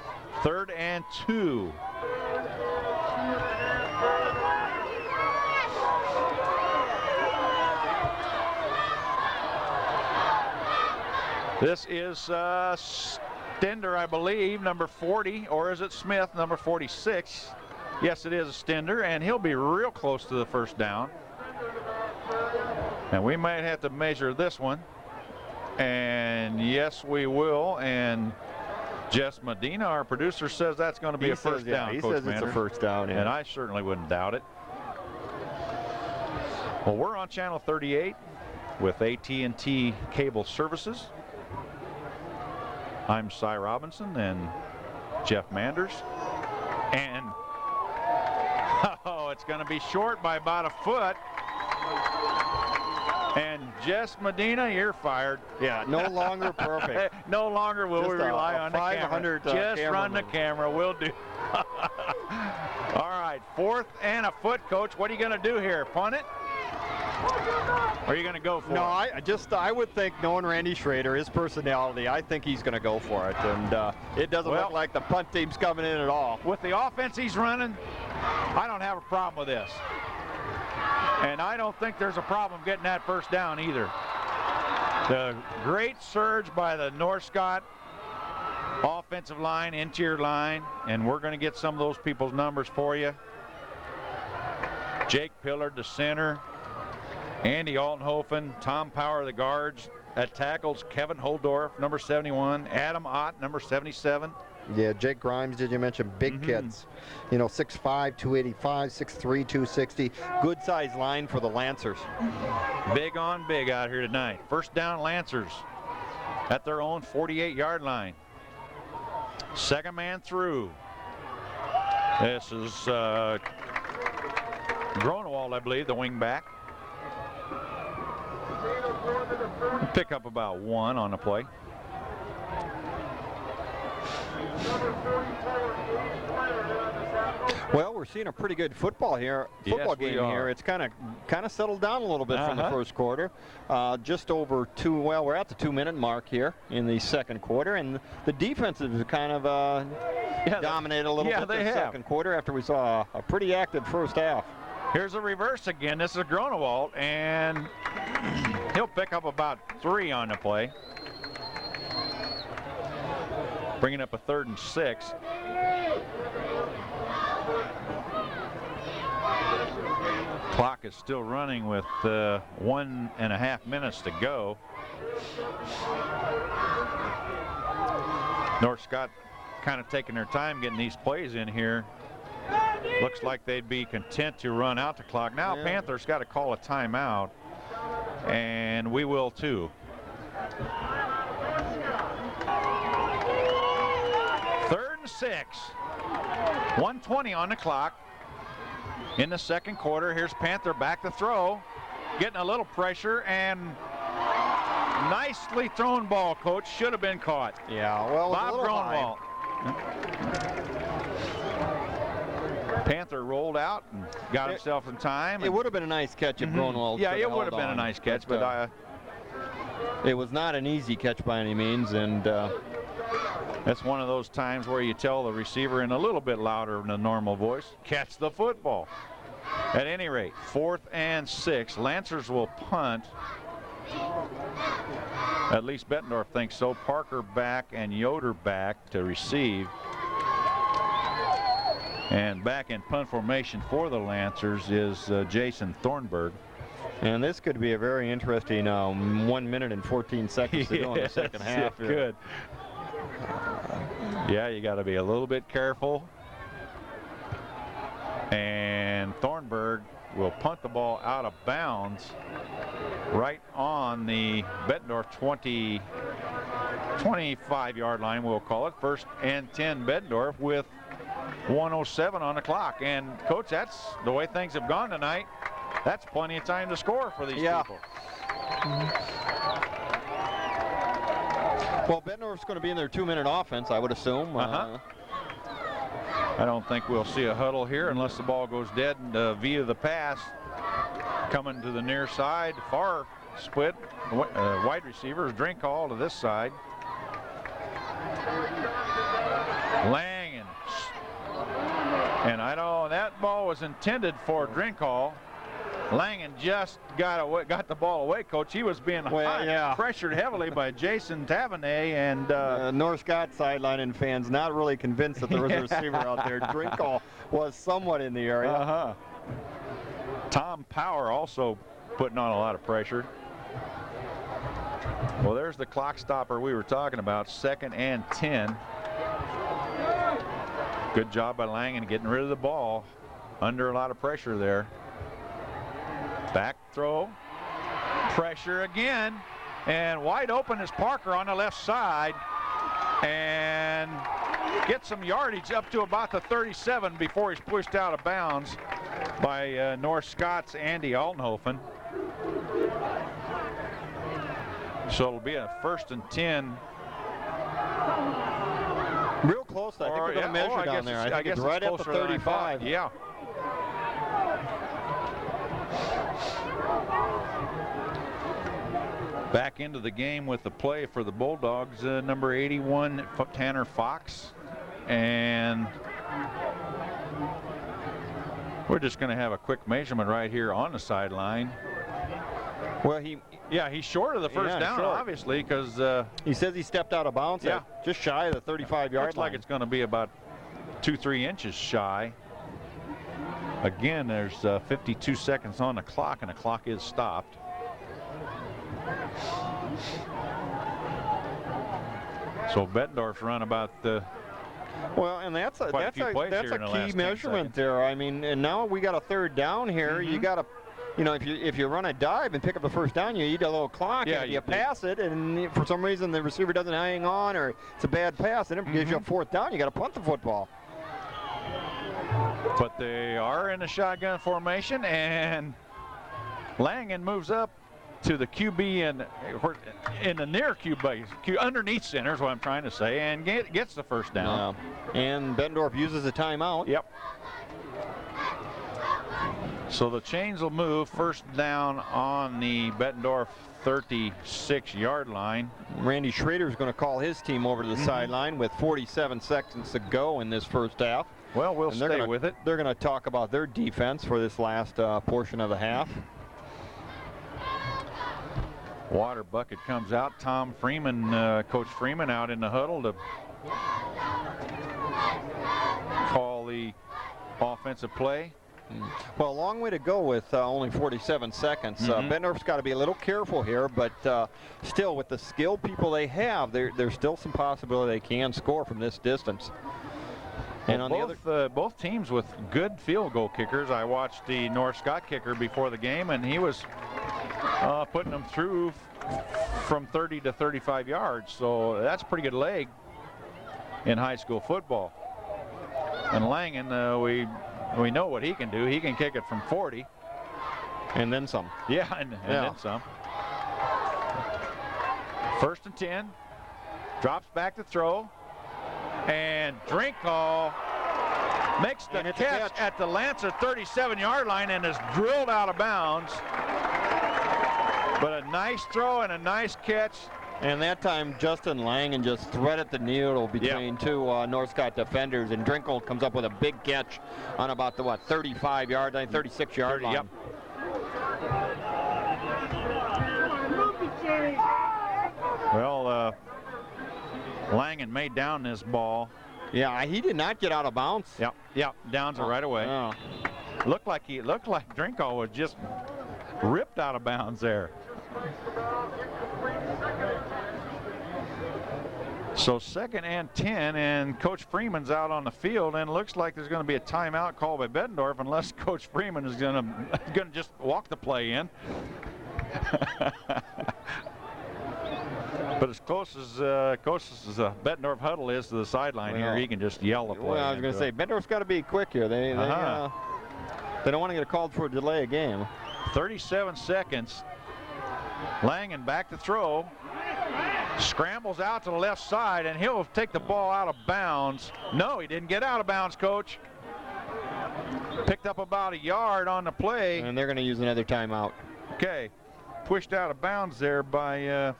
3rd and 2. This is Stender, I believe, number 40, or is it Smith, number 46? Yes, it is a Stender, and he'll be real close to the first down. And we might have to measure this one. And yes, we will. And Jess Medina, our producer, says that's going to be a first down. He Coach says it's Manor. a first down. And I certainly wouldn't doubt it. Well, we're on channel 38 with AT&T Cable Services. I'm Cy Robinson and Jeff Manders. And it's going to be short by about a foot. And Jess Medina, you're fired. Yeah, no longer perfect. No longer will Just we rely a on the 500 camera. Just run the cameraman. camera. We'll do. All right, 4th and a foot, Coach. What are you going to do here? Punt it? Or are you going to go for No, it? I would think, knowing Randy Schrader, his personality, I think he's going to go for it. And it doesn't look like the punt team's coming in at all. With the offense he's running, I don't have a problem with this. And I don't think there's a problem getting that first down either. The great surge by the North Scott offensive line, interior line, and we're going to get some of those people's numbers for you. Jake Pillard, the center. Andy Altenhofen, Tom Power, the guards. At tackles, Kevin Holdorf, number 71. Adam Ott, number 77. Yeah, Jake Grimes, did you mention? Big kids. You know, 6'5", 285, 6'3", 260. Good size line for the Lancers. Big on big out here tonight. First down, Lancers at their own 48-yard line. Second man through. This is Gronewald, I believe, the wing back. Pick up about 1 on the play. Well, we're seeing a pretty good football game here. It's kind of settled down a little bit from the first quarter. Just over we're at the 2-minute mark here in the second quarter, and the defense has kind of dominated a little bit the second quarter after we saw a pretty active first half. Here's a reverse again. This is Gronewald, and he'll pick up about 3 on the play. Bringing up a 3rd and 6. Clock is still running with 1.5 minutes to go. North Scott kind of taking their time getting these plays in here. Looks like they'd be content to run out the clock. Now Panthers got to call a timeout, and we will too. 3rd and 6. 1:20 on the clock in the second quarter. Here's Panther back to throw, getting a little pressure, and nicely thrown ball, Coach. Should have been caught. Yeah, well, Bob Gronewald. Panther rolled out and got himself in time. It would have been a nice catch if Gronewald. Yeah, it would have been a nice catch, but it was not an easy catch by any means, and that's one of those times where you tell the receiver in a little bit louder than a normal voice, catch the football. At any rate, 4th and 6. Lancers will punt. At least Bettendorf thinks so. Parker back and Yoder back to receive. And back in punt formation for the Lancers is Jason Thornburg. And this could be a very interesting 1 minute and 14 seconds to go in the second half. It could. Yeah, you got to be a little bit careful. And Thornburg will punt the ball out of bounds right on the Bettendorf 25-yard line, we'll call it. 1st and 10 Bettendorf with 1:07 on the clock. And Coach, that's the way things have gone tonight. That's plenty of time to score for these people. Well, Bettendorf's going to be in their 2-minute offense, I would assume. I don't think we'll see a huddle here unless the ball goes dead via the pass. Coming to the near side, far split, wide receivers, drink all to this side. Langen, and I know that ball was intended for Drinkall. Langen just got the ball away, Coach. He was being pressured heavily by Jason Tavernet, and North Scott sideline and fans not really convinced that there was a receiver out there. Drinkall was somewhat in the area. Tom Power also putting on a lot of pressure. Well, there's the clock stopper we were talking about. 2nd and 10. Good job by Langen getting rid of the ball under a lot of pressure there. Back throw, pressure again, and wide open is Parker on the left side, and gets some yardage up to about the 37 before he's pushed out of bounds by North Scott's Andy Altenhofen. So it'll be a 1st and 10. Real close. I think we're going to measure down there. I think it's right at the 35. Yeah. Back into the game with the play for the Bulldogs, number 81, Tanner Fox. And we're just going to have a quick measurement right here on the sideline. Well, he's short of the first down, obviously, because he says he stepped out of bounds. Just shy of the 35-yard line. Looks like it's going to be about 2-3 inches shy. Again, there's 52 seconds on the clock, and the clock is stopped. So Bettendorf's run about Well, and that's a Quite a few plays here in the last key 10 measurement seconds. there. I mean, and now we got a third down here. You got to, you know, if you run a dive and pick up the first down, you eat a little clock. Yeah, and if you pass it, and for some reason the receiver doesn't hang on, or it's a bad pass, and it gives you a fourth down. You got to punt the football. But they are in a shotgun formation, and Langen moves up to the QB and in the near QB, underneath center is what I'm trying to say, and gets the first down. And Bettendorf uses a timeout. Yep. So the chains will move, first down on the Bettendorf 36-yard line. Randy Schrader is going to call his team over to the sideline with 47 seconds to go in this first half. Well, we'll stay with it. They're going to talk about their defense for this last portion of the half. Water bucket comes out. Tom Freeman, Coach Freeman, out in the huddle to call the offensive play. Well, a long way to go with only 47 seconds. Bettendorf's got to be a little careful here, but still, with the skilled people they have, there's still some possibility they can score from this distance. And on both teams with good field goal kickers. I watched the North Scott kicker before the game, and he was putting them through from 30 to 35 yards. So that's a pretty good leg in high school football. And Langen, we know what he can do. He can kick it from 40. And then some. Yeah, and then some. First and 10. Drops back to throw. And Drinkall makes the catch at the Lancer 37-yard line and is drilled out of bounds. But a nice throw and a nice catch. And that time, Justin Langen just threaded the needle between two North Scott defenders, and Drinkall comes up with a big catch on about the 35-yard line, 36-yard line. Yep. Well, Langen made down this ball. Yeah, he did not get out of bounds. Yep, downs it right away. Yeah. Looked like Drinkall was just ripped out of bounds there. So 2nd and 10, and Coach Freeman's out on the field, and looks like there's going to be a timeout called by Bettendorf unless Coach Freeman is going to just walk the play in. But as close as Bettendorf huddle is to the sideline here, he can just yell the play. Well, I was going to say, Bettendorf's got to be quick here. They don't want to get called for a delay of game. 37 seconds. Langen back to throw. Scrambles out to the left side, and he'll take the ball out of bounds. No, he didn't get out of bounds, Coach. Picked up about a yard on the play. And they're going to use another timeout. Okay. Pushed out of bounds there by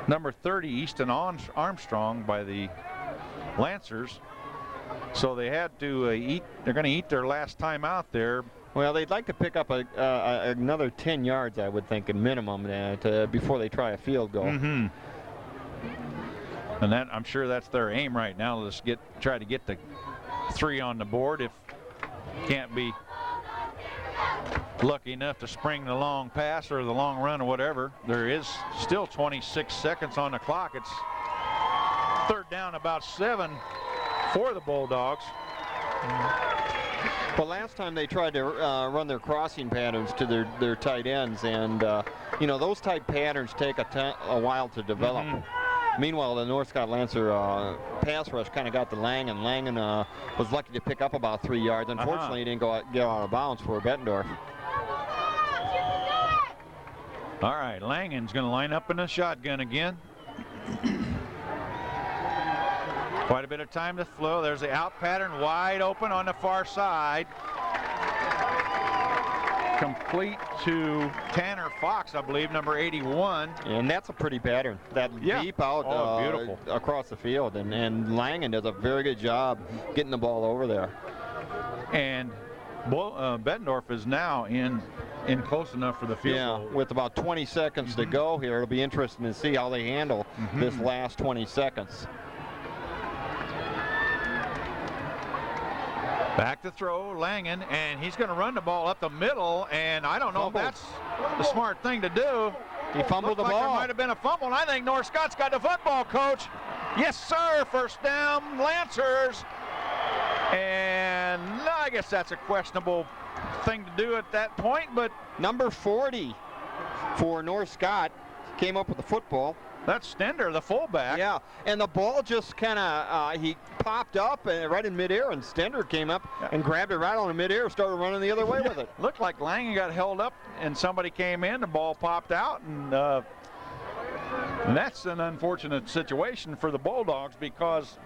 number 30, Easton Armstrong, by the Lancers. So they had to they're going to eat their last timeout there. Well, they'd like to pick up another 10 yards, I would think, at minimum, before they try a field goal. And that, I'm sure that's their aim right now. Let's try to get the 3 on the board. If can't be lucky enough to spring the long pass or the long run or whatever, there is still 26 seconds on the clock. It's 3rd down, about 7 for the Bulldogs. Well, last time they tried to run their crossing patterns to their tight ends, and those type patterns take a while to develop. Meanwhile, the North Scott Lancer pass rush kind of got to Langen. Langen was lucky to pick up about 3 yards. Unfortunately, he didn't get out of bounds for Bettendorf. All right, Langen's going to line up in the shotgun again. Quite a bit of time to flow. There's the out pattern, wide open on the far side. Complete to Tanner Fox, I believe, number 81. And that's a pretty pattern. That deep out beautiful across the field. And Langen does a very good job getting the ball over there. And Bettendorf is now in close enough for the field goal. With about 20 seconds to go here, it'll be interesting to see how they handle this last 20 seconds. Back to throw, Langen, and he's going to run the ball up the middle, and I don't know if that's the smart thing to do. He fumbled the ball. There might have been a fumble, and I think North Scott's got the football, Coach. Yes, sir. First down, Lancers. And I guess that's a questionable thing to do at that point, but number 40 for North Scott came up with the football. That's Stender, the fullback. Yeah, and the ball just kind of, he popped up and right in midair, and Stender came up and grabbed it right on the midair, started running the other way with it. Looked like Langen got held up, and somebody came in, the ball popped out, and that's an unfortunate situation for the Bulldogs because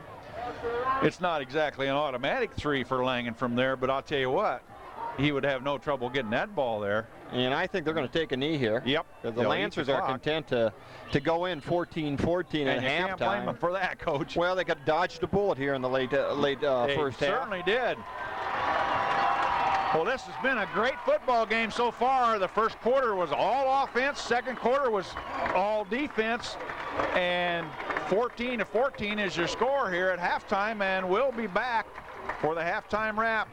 it's not exactly an automatic 3 for Langen from there, but I'll tell you what, he would have no trouble getting that ball there. And I think they're going to take a knee here. Yep. Because the Lancers are content to go in 14-14 at halftime. And you can't blame them for that, Coach. Well, they got dodged a bullet here in the late first half. Certainly did. Well, this has been a great football game so far. The first quarter was all offense. Second quarter was all defense. And 14-14 is your score here at halftime. And we'll be back for the halftime wrap.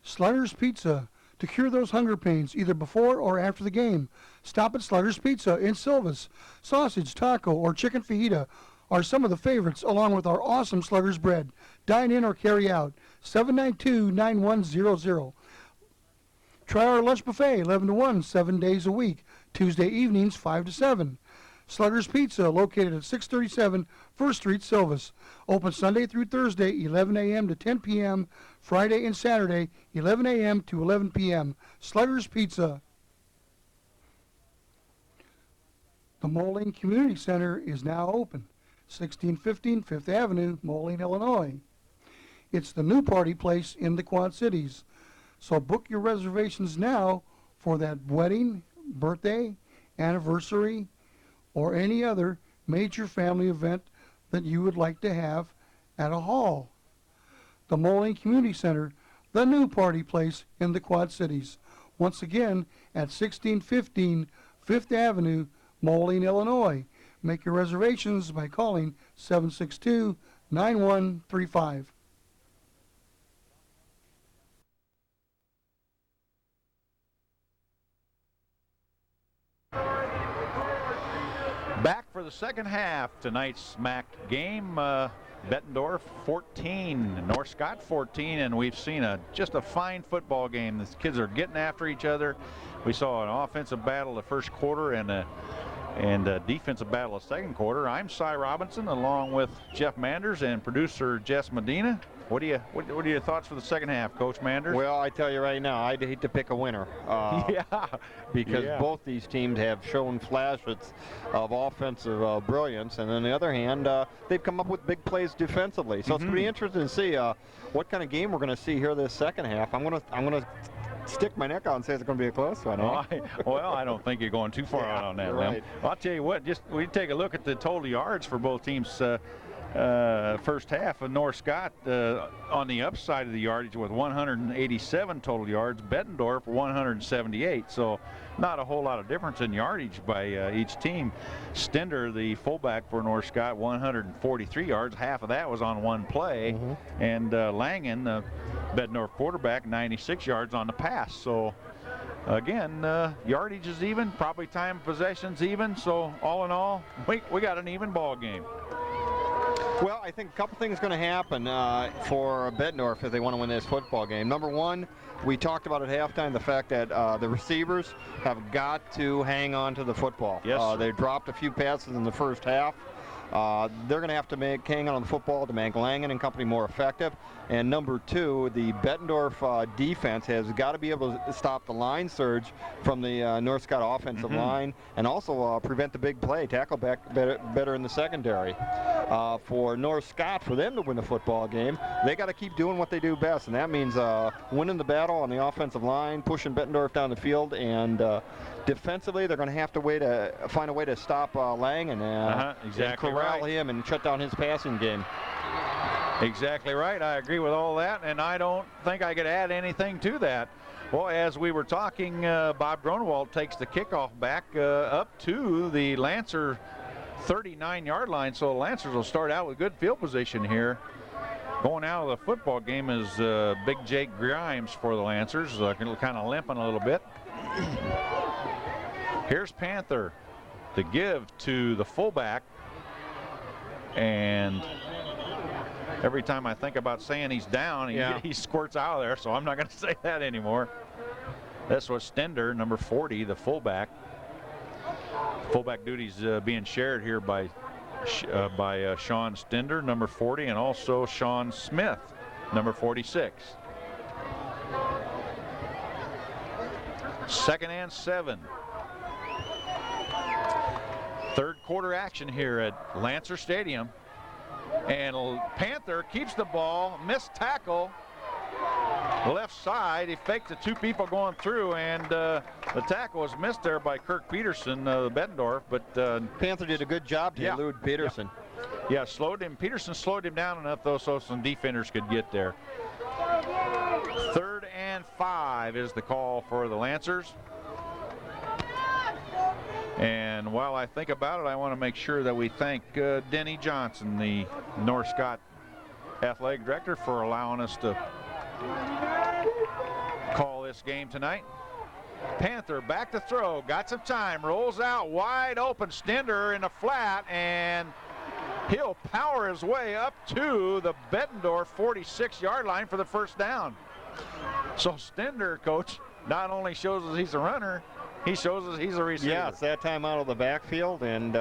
Sliders Pizza. To cure those hunger pains, either before or after the game, stop at Sliders Pizza in Silvis. Sausage, taco, or chicken fajita are some of the favorites, along with our awesome Sliders bread. Dine in or carry out. 792-9100. Try our lunch buffet, 11 to 1, 7 days a week. Tuesday evenings, 5 to 7. Sliders Pizza, located at 637 First Street, Silvis. Open Sunday through Thursday, 11 a.m. to 10 p.m. Friday and Saturday, 11 a.m. to 11 p.m. Sliders Pizza. The Moline Community Center is now open. 1615 Fifth Avenue, Moline, Illinois. It's the new party place in the Quad Cities. So book your reservations now for that wedding, birthday, anniversary, or any other major family event that you would like to have at a hall. The Moline Community Center, the new party place in the Quad Cities. Once again, at 1615 Fifth Avenue, Moline, Illinois. Make your reservations by calling 762-9135. Back for the second half. Tonight's MAC game, Bettendorf 14, North Scott 14, and we've seen just a fine football game. The kids are getting after each other. We saw an offensive battle the first quarter and a defensive battle the second quarter. I'm Cy Robinson, along with Jeff Manders and producer Jess Medina. What are your thoughts for the second half, Coach Manders? Well, I tell you right now, I'd hate to pick a winner. Because both these teams have shown flashes of offensive brilliance, and on the other hand, they've come up with big plays defensively. So it's pretty interesting to see what kind of game we're going to see here this second half. I'm gonna stick my neck out and say it's going to be a close one. Well, I don't think you're going too far out on that limb. Right. Well, I'll tell you what, we take a look at the total yards for both teams. First half of North Scott on the upside of the yardage with 187 total yards, Bettendorf 178, so not a whole lot of difference in yardage by each team. Stender, the fullback for North Scott, 143 yards, half of that was on one play, and Langen, the Bettendorf quarterback, 96 yards on the pass. So again, yardage is even, probably time of possession's even, so all in all, we got an even ball game. Well, I think a couple things are going to happen for Bettendorf if they want to win this football game. Number one, we talked about at halftime the fact that the receivers have got to hang on to the football. Yes. They dropped a few passes in the first half. they're going to have to hang on the football to make Langen and company more effective. And number two, the Bettendorf defense has got to be able to stop the line surge from the North Scott offensive line, and also prevent the big play, tackle back better in the secondary. For North Scott, for them to win the football game, they got to keep doing what they do best, and that means winning the battle on the offensive line, pushing Bettendorf down the field, and defensively, they're going to have to find a way to stop Lang and corral him and shut down his passing game. Exactly right. I agree with all that, and I don't think I could add anything to that. Well, as we were talking, Bob Gronewald takes the kickoff back up to the Lancer 39-yard line, so the Lancers will start out with good field position here. Going out of the football game is Big Jake Grimes for the Lancers, kind of limping a little bit. Here's Panther to give to the fullback, and every time I think about saying he's down, he squirts out of there, so I'm not going to say that anymore. This was Stender, number 40, the fullback. Fullback duties being shared here by Sean Stender, number 40, and also Sean Smith, number 46. 2nd and 7. Third quarter action here at Lancer Stadium. And Panther keeps the ball, missed tackle, left side. He faked the two people going through, and the tackle was missed there by Kirk Peterson, Bettendorf. But Panther did a good job to elude Peterson. Yeah, slowed him. Peterson slowed him down enough, though, so some defenders could get there. 3rd and 5 is the call for the Lancers. And while I think about it, I want to make sure that we thank Denny Johnson, the North Scott athletic director, for allowing us to call this game tonight. Panther back to throw, got some time, rolls out wide open, Stender in the flat, and he'll power his way up to the Bettendorf 46-yard line for the first down. So Stender, coach, not only shows us he's a runner, he shows us he's a receiver. Yeah, it's that time out of the backfield, and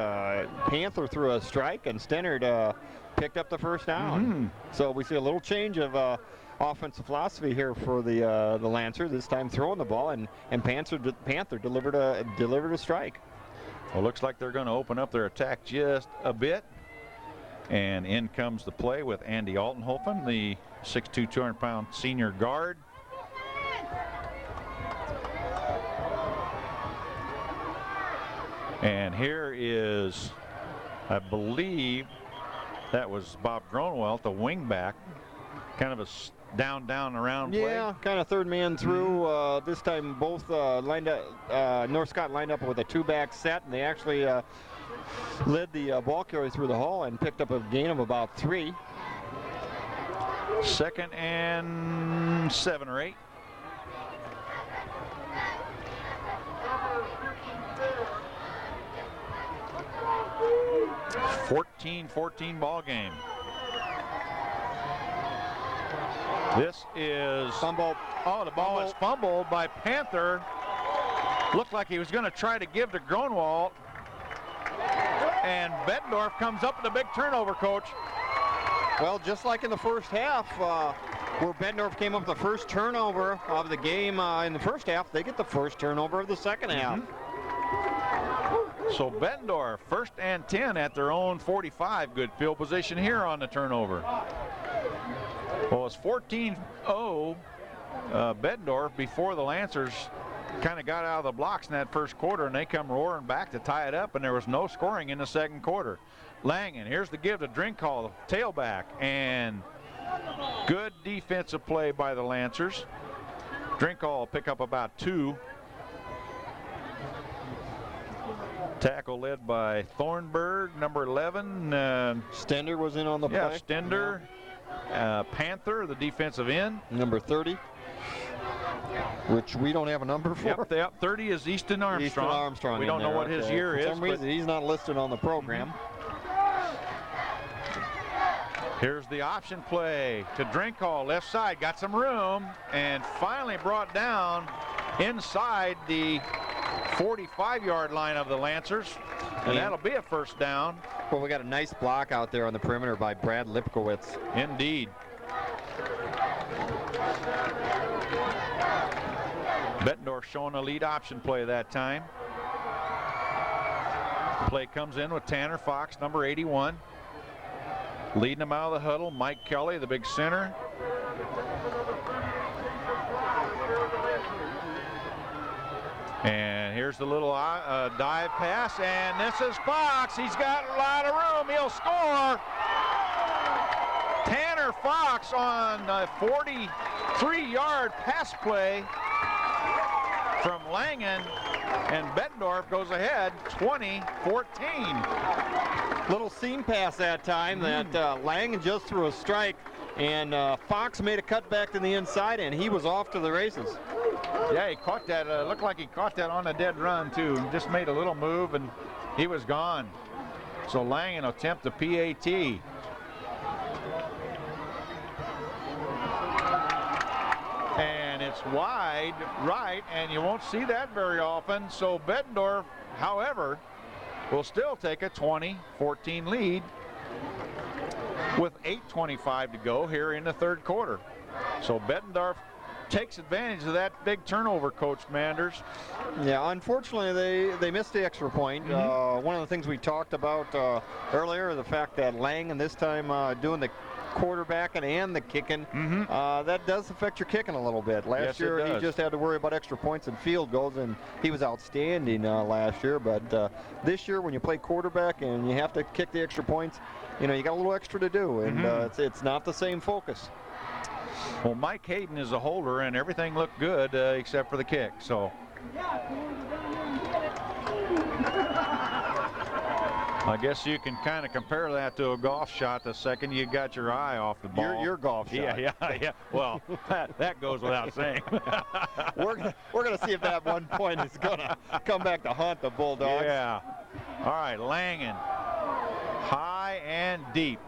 Panther threw a strike, and Stennard picked up the first down. So we see a little change of offensive philosophy here for the Lancer. This time throwing the ball, and Panther delivered a strike. Well, looks like they're going to open up their attack just a bit. And in comes the play with Andy Altenhofen, the 6'2", 200-pound senior guard. And here is, I believe, that was Bob Gronewald, the wingback. Kind of a down, around play. Yeah, kind of third man through. This time both lined up, North Scott lined up with a two-back set, and they actually led the ball carrier through the hole and picked up a gain of about 3. 2nd and 7 or 8. (14-14) ball game. This is fumbled. Oh, the ball is fumbled by Panther. Looked like he was going to try to give to Gronewald. And Bettendorf comes up with a big turnover, coach. Well, just like in the first half, where Bettendorf came up with the first turnover of the game in the first half, they get the first turnover of the second half. So Bettendorf, 1st and 10 at their own 45. Good field position here on the turnover. Well, it's 14-0 Bettendorf before the Lancers kind of got out of the blocks in that first quarter, and they come roaring back to tie it up, and there was no scoring in the second quarter. Langen, here's the give to Drinkall, tailback, and good defensive play by the Lancers. Drinkall will pick up about 2. Tackle led by Thornburg, number 11. Stender was in on the play. Yeah, Stender. Panther, the defensive end. Number 30, which we don't have a number for. Yep, 30 is Easton Armstrong. Easton Armstrong. We don't know what his year is. For some reason, he's not listed on the program. Here's the option play to Drinkall, left side, got some room, and finally brought down inside the 45-yard line of the Lancers, and that'll be a first down. Well, we got a nice block out there on the perimeter by Brad Lipkowitz. Indeed. Bettendorf showing a lead option play that time. Play comes in with Tanner Fox, number 81. Leading them out of the huddle, Mike Kelly, the big center. And here's the little dive pass, and this is Fox. He's got a lot of room. He'll score. Tanner Fox on a 43-yard pass play from Langen, and Bettendorf goes ahead 20-14. Little seam pass that time that Langen just threw a strike, and Fox made a cut back to the inside, and he was off to the races. Yeah, he caught that. Looked like he caught that on a dead run, too. Just made a little move, and he was gone. So Langen attempt the PAT. And it's wide right, and you won't see that very often. So Bettendorf, however, will still take a 20-14 lead with 8:25 to go here in the third quarter. So Bettendorf takes advantage of that big turnover, Coach Manders. Yeah, unfortunately they missed the extra point. One of the things we talked about earlier, the fact that Langen this time doing the quarterbacking and the kicking, that does affect your kicking a little bit. Last year he just had to worry about extra points and field goals, and he was outstanding last year. But this year, when you play quarterback and you have to kick the extra points, you know, you got a little extra to do, and it's not the same focus. Well, Mike Hayden is a holder, and everything looked good except for the kick. So I guess you can kind of compare that to a golf shot. The second you got your eye off the ball. Your golf shot. Yeah. Well, that goes without saying. We're gonna see if that 1 point is gonna come back to haunt the Bulldogs. Yeah. All right, Langen, high and deep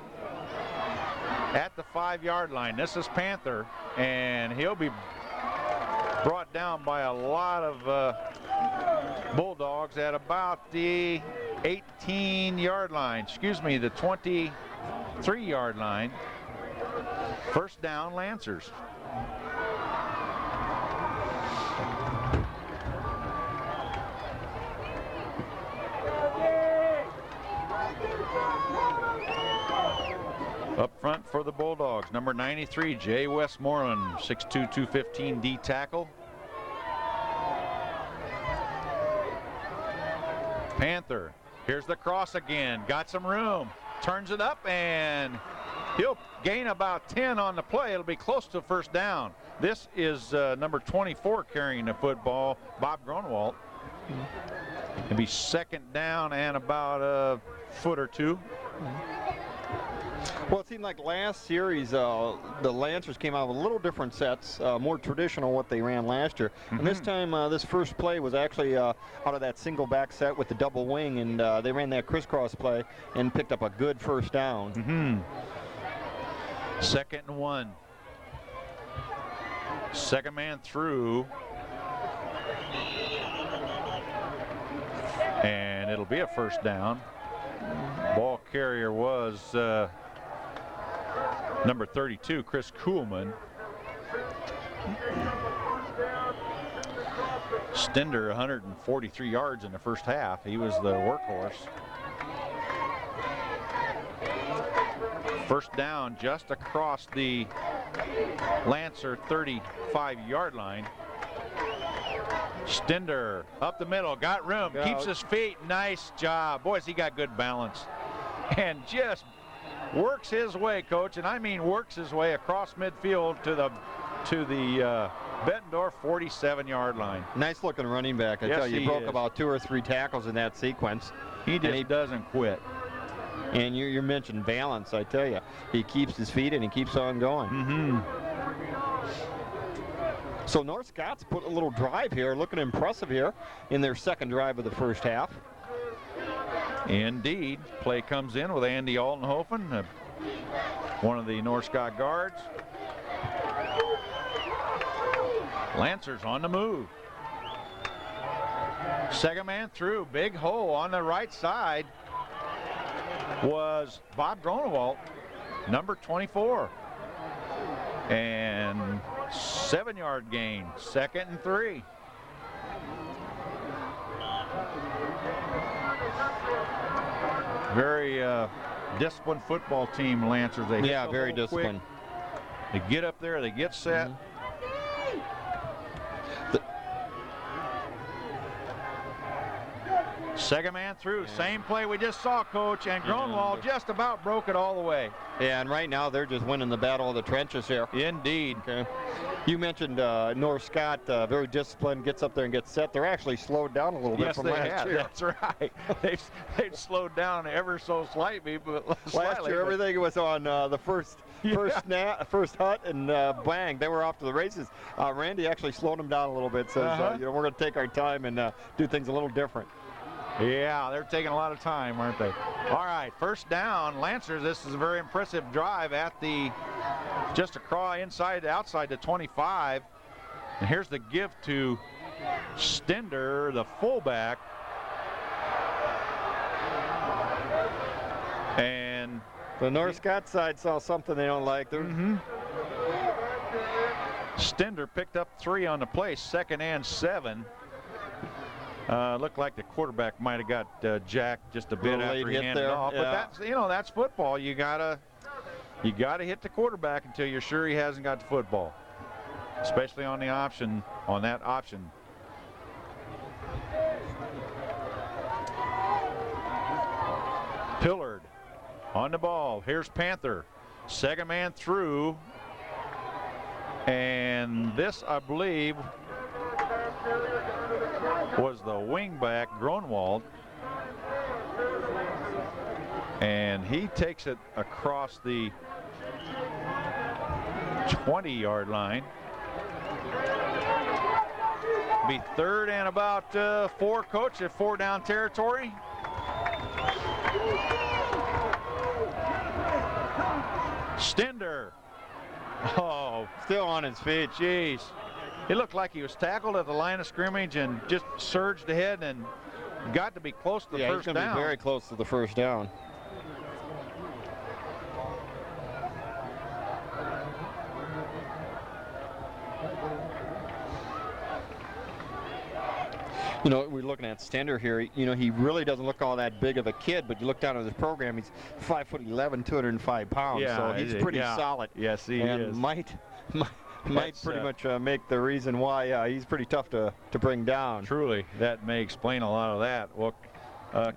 at the 5-yard line. This is Panther, and he'll be brought down by a lot of Bulldogs at about the 18-yard line. Excuse me, the 23-yard line. First down, Lancers. Up front for the Bulldogs, number 93, Jay Westmoreland, 6'2", 215 D tackle. Panther, here's the cross again, got some room, turns it up, and he'll gain about 10 on the play. It'll be close to first down. This is number 24 carrying the football, Bob Grunwald. It'll be second down and about a foot or two. Well, it seemed like last series the Lancers came out with a little different sets, more traditional what they ran last year. And this time, this first play was actually out of that single back set with the double wing, and they ran that crisscross play and picked up a good first down. Second and 1. Second man through. And it'll be a first down. Ball carrier was number 32, Chris Kuhlman. Stender, 143 yards in the first half. He was the workhorse. First down just across the Lancer 35-yard line. Stender up the middle, got room, keeps his feet. Nice job. Boys, he got good balance. And just works his way, Coach, and I mean works his way across midfield to the Bettendorf 47-yard line. Nice looking running back. I tell you, he broke about 2 or 3 tackles in that sequence. He doesn't quit. And you mentioned balance. I tell you, he keeps his feet and he keeps on going. So North Scott's put a little drive here, looking impressive here in their second drive of the first half. Indeed. Play comes in with Andy Altenhofen, one of the North Scott guards. Lancers on the move. Second man through, big hole on the right side. was Bob Gronewald, number 24. And 7-yard gain, 2nd and 3. Very disciplined football team, Lancers. They Yeah, very disciplined. They get up there, they get set. Second man through, same play we just saw, Coach, and Gronewald just about broke it all the way. Yeah, and right now they're just winning the battle of the trenches here. Indeed. Okay. You mentioned North Scott, very disciplined, gets up there and gets set. They're actually slowed down a little bit from last year. That's right. They've slowed down ever so slightly, but last year everything was on the first hut, and bang, they were off to the races. Randy actually slowed them down a little bit, says, we're going to take our time and do things a little different. Yeah, they're taking a lot of time, aren't they? All right, first down, Lancers. This is a very impressive drive at the, just across outside the 25. And here's the give to Stender, the fullback. And the North Scott side saw something they don't like. Stender picked up 3 on the play, 2nd and 7. Looked like the quarterback might have got jacked just a bit after he handed off. Yeah. But that's football. You gotta hit the quarterback until you're sure he hasn't got the football, especially on the option, on that option. Pillard on the ball. Here's Panther. Second man through. And this, I believe, was the wingback, Gronewald. And he takes it across the 20-yard line. Be 3rd and about 4, Coach, at 4 down territory. Stender. Oh, still on his feet. Jeez. It looked like he was tackled at the line of scrimmage and just surged ahead and got to be close to the first down. He's going to be very close to the first down. You know, we're looking at Stender here. You know, he really doesn't look all that big of a kid, but you look down at his program, he's 5'11", 205 pounds, so he's pretty solid. Yes, he and is. Might pretty much make the reason why he's pretty tough to bring down. Truly, that may explain a lot of that. Well,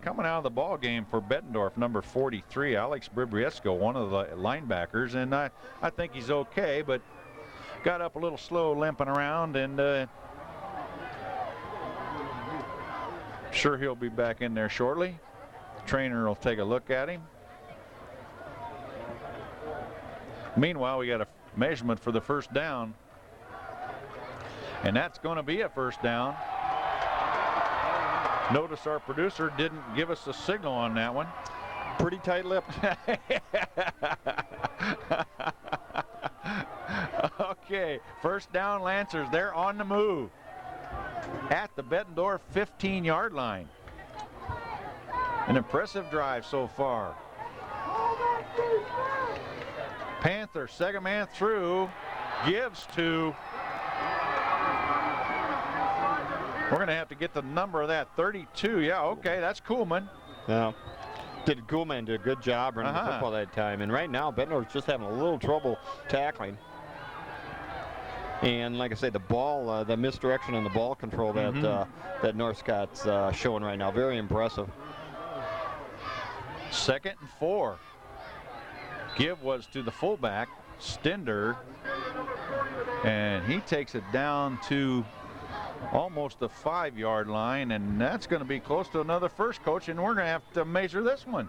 coming out of the ball game for Bettendorf, number 43, Alex Bribriesco, one of the linebackers, and I think he's okay, but got up a little slow, limping around, and sure he'll be back in there shortly. The trainer will take a look at him. Meanwhile, we got a measurement for the first down, and that's going to be a first down. Notice our producer didn't give us a signal on that one. Pretty tight-lipped. Okay, first down, Lancers. They're on the move at the Bettendorf 15-yard line. An impressive drive so far. Panther, second man through, gives to, we're going to have to get the number of that, 32. Yeah, okay, that's Kuhlman. Yeah. Kuhlman did a good job running the football that time. And right now, Bettendorf's just having a little trouble tackling. And like I say, the ball, the misdirection and the ball control that North Scott's showing right now, very impressive. 2nd and 4. Give was to the fullback, Stender, and he takes it down to almost the 5-yard line, and that's going to be close to another first, Coach, and we're going to have to measure this one.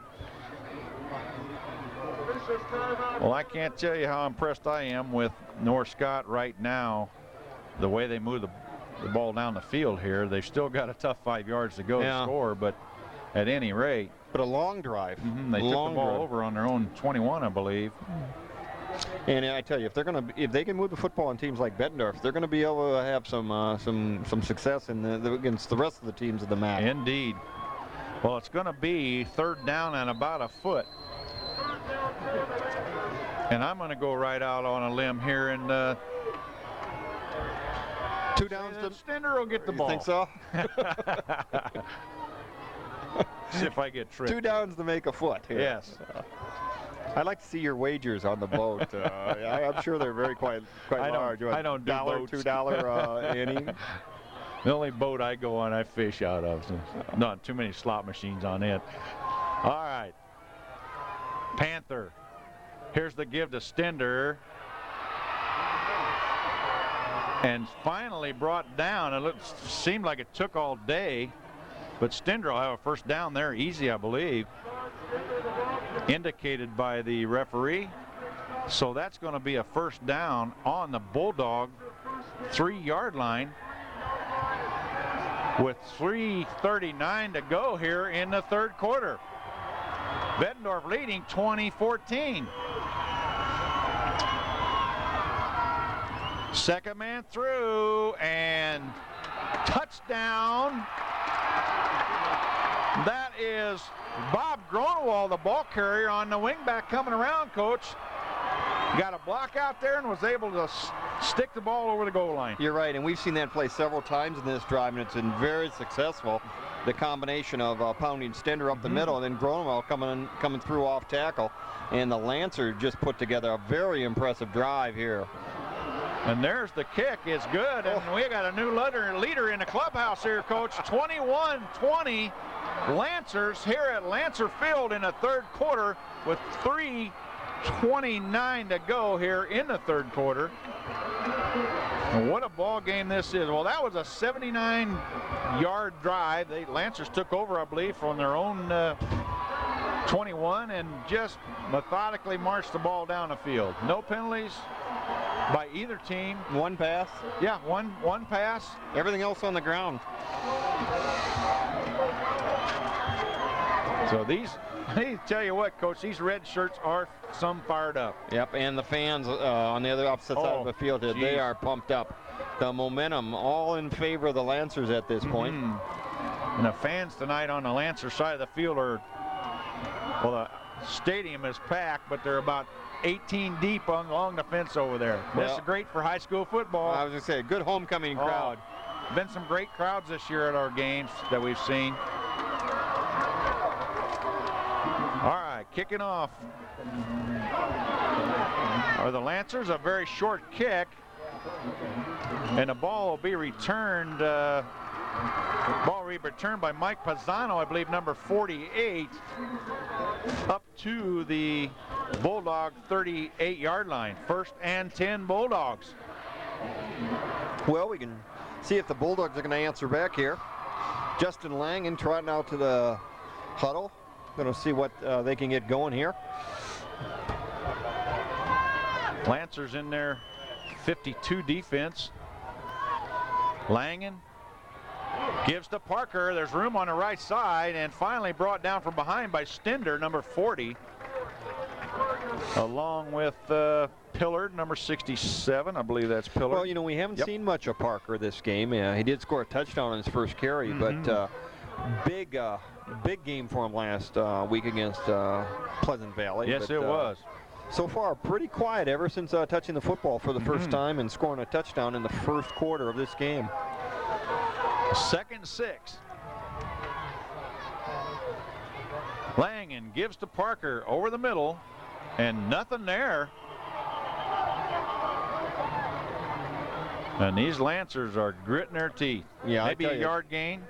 Well, I can't tell you how impressed I am with North Scott right now, the way they move the ball down the field here. They've still got a tough 5 yards to go to score, but at any rate. But a long drive. They took the ball over on their own 21, I believe. And I tell you, if they can move the football on teams like Bettendorf, they're going to be able to have some success against the rest of the teams of the MAC. Indeed. Well, it's going to be 3rd down and about a foot. And I'm going to go right out on a limb here and 2 downs to Stender will get the ball. You think so? See if I get tricked. 2 downs to make a foot here. Yes. I'd like to see your wagers on the boat. I'm sure they're quite large. I don't do boats. $2 inning. The only boat I go on, I fish out of. So not too many slot machines on it. All right. Panther. Here's the give to Stender. And finally brought down. It seemed like it took all day. But Stender will have a 1st down there. Easy, I believe. Indicated by the referee. So that's going to be a 1st down on the Bulldog 3-yard line with 3:39 to go here in the 3rd quarter. Bettendorf leading 20-14. Second man through and touchdown. That is Bob Gronewald, the ball carrier on the wingback coming around, Coach. Got a block out there and was able to stick the ball over the goal line. You're right, and we've seen that play several times in this drive, and it's been very successful. The combination of pounding Stender up the middle and then Gronewald coming through off tackle. And the Lancer just put together a very impressive drive here. And there's the kick. It's good. And we got a new leader in the clubhouse here, Coach. 21-20 Lancers here at Lancer Field in the 3rd quarter with 3:29 to go here in the 3rd quarter. And what a ball game this is. Well, that was a 79-yard drive. The Lancers took over, I believe, from their own 21 and just methodically marched the ball down the field. No penalties by either team. 1 pass. Yeah, one pass. Everything else on the ground. So hey, tell you what, Coach, these red shirts are some fired up. Yep, and the fans on the other opposite side of the field, they are pumped up. The momentum all in favor of the Lancers at this point. And the fans tonight on the Lancer side of the field are, well, the stadium is packed, but they're about 18 deep along the fence over there. This is great for high school football. I was going to say, a good homecoming crowd. Been some great crowds this year at our games that we've seen. All right, kicking off are the Lancers. A very short kick, and the ball will be returned. Returned by Mike Pisano, I believe, number 48, up to the Bulldog 38-yard line. 1st and 10 Bulldogs. Well, we can see if the Bulldogs are going to answer back here. Justin Langen trotting out to the huddle. Going to see what they can get going here. Lancers in their 52 defense. Langen gives to Parker. There's room on the right side, and finally brought down from behind by Stender, number 40, along with Pillard, number 67. I believe that's Pillard. Well, you know, we haven't seen much of Parker this game. He did score a touchdown on his first carry, but big game for him last week against Pleasant Valley. Yes, it was. So far, pretty quiet ever since touching the football for the first time and scoring a touchdown in the 1st quarter of this game. 2nd 6. Langen gives to Parker over the middle, and nothing there. And these Lancers are gritting their teeth. Yeah, maybe a yard gain.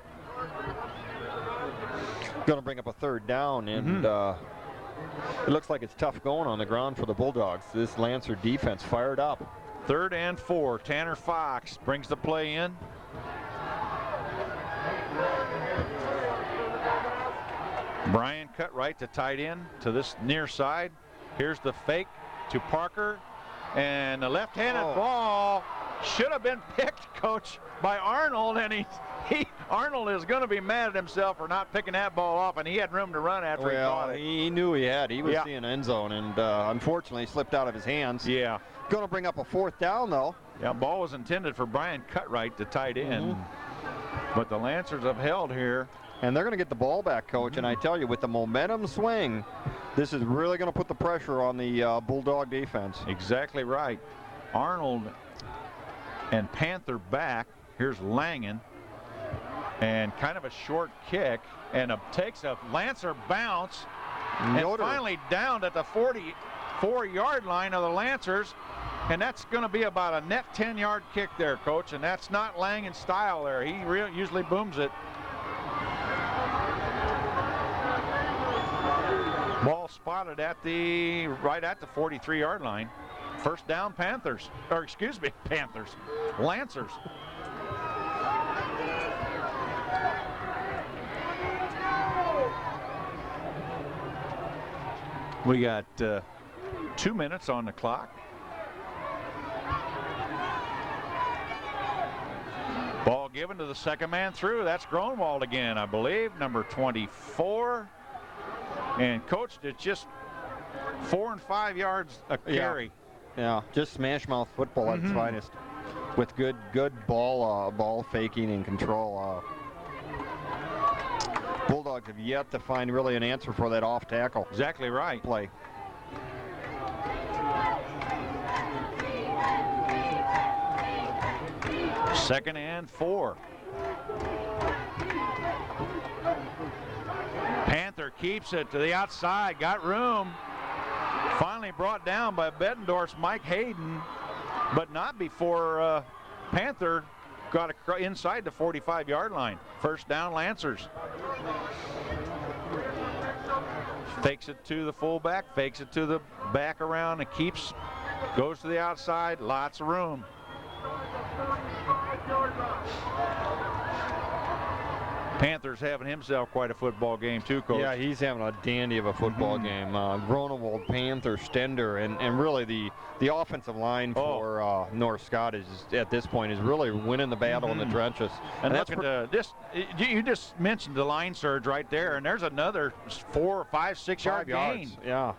Going to bring up a 3rd down, and it looks like it's tough going on the ground for the Bulldogs. This Lancer defense fired up. 3rd and 4. Tanner Fox brings the play in. Brian cut right to tight end to this near side. Here's the fake to Parker, and the left-handed ball should have been picked, Coach, by Arnold, and Arnold is going to be mad at himself for not picking that ball off, and he had room to run after he caught it. He knew he had. He was seeing end zone, and unfortunately slipped out of his hands. Yeah. Going to bring up a 4th down, though. Yeah, ball was intended for Brian Cutright to tight end, but the Lancers have held here and they're going to get the ball back, Coach. And I tell you, with the momentum swing, this is really going to put the pressure on the Bulldog defense. Exactly right. Arnold and Panther back. Here's Langen. And kind of a short kick, and takes a Lancer bounce, and finally down at the 44-yard line of the Lancers, and that's going to be about a net 10-yard kick there, Coach, and that's not Langen's style there. He usually booms it. Ball spotted at right at the 43-yard line. First down, Panthers, or excuse me, Panthers, Lancers. We got 2 minutes on the clock. Ball given to the second man through. That's Gronwald again, I believe, number 24. And Coach, it's just 4 and 5 yards a carry. Yeah, just smash mouth football at its finest, with good ball faking and control. Bulldogs have yet to find really an answer for that off tackle. Exactly right. Play. Second and 4. Panther keeps it to the outside, got room. Finally brought down by Bettendorf's Mike Hayden, but not before Panther got inside the 45-yard line. First down, Lancers. Fakes it to the fullback, fakes it to the back around, and goes to the outside, lots of room. Panthers having himself quite a football game too, Coach. Yeah, he's having a dandy of a football game. Gronewald, Panther, Stender, and really the offensive line for North Scott is, at this point, is really winning the battle in the trenches. And look at this. You just mentioned the line surge right there, and there's another 4 or 5, 6 yard gain. Yeah.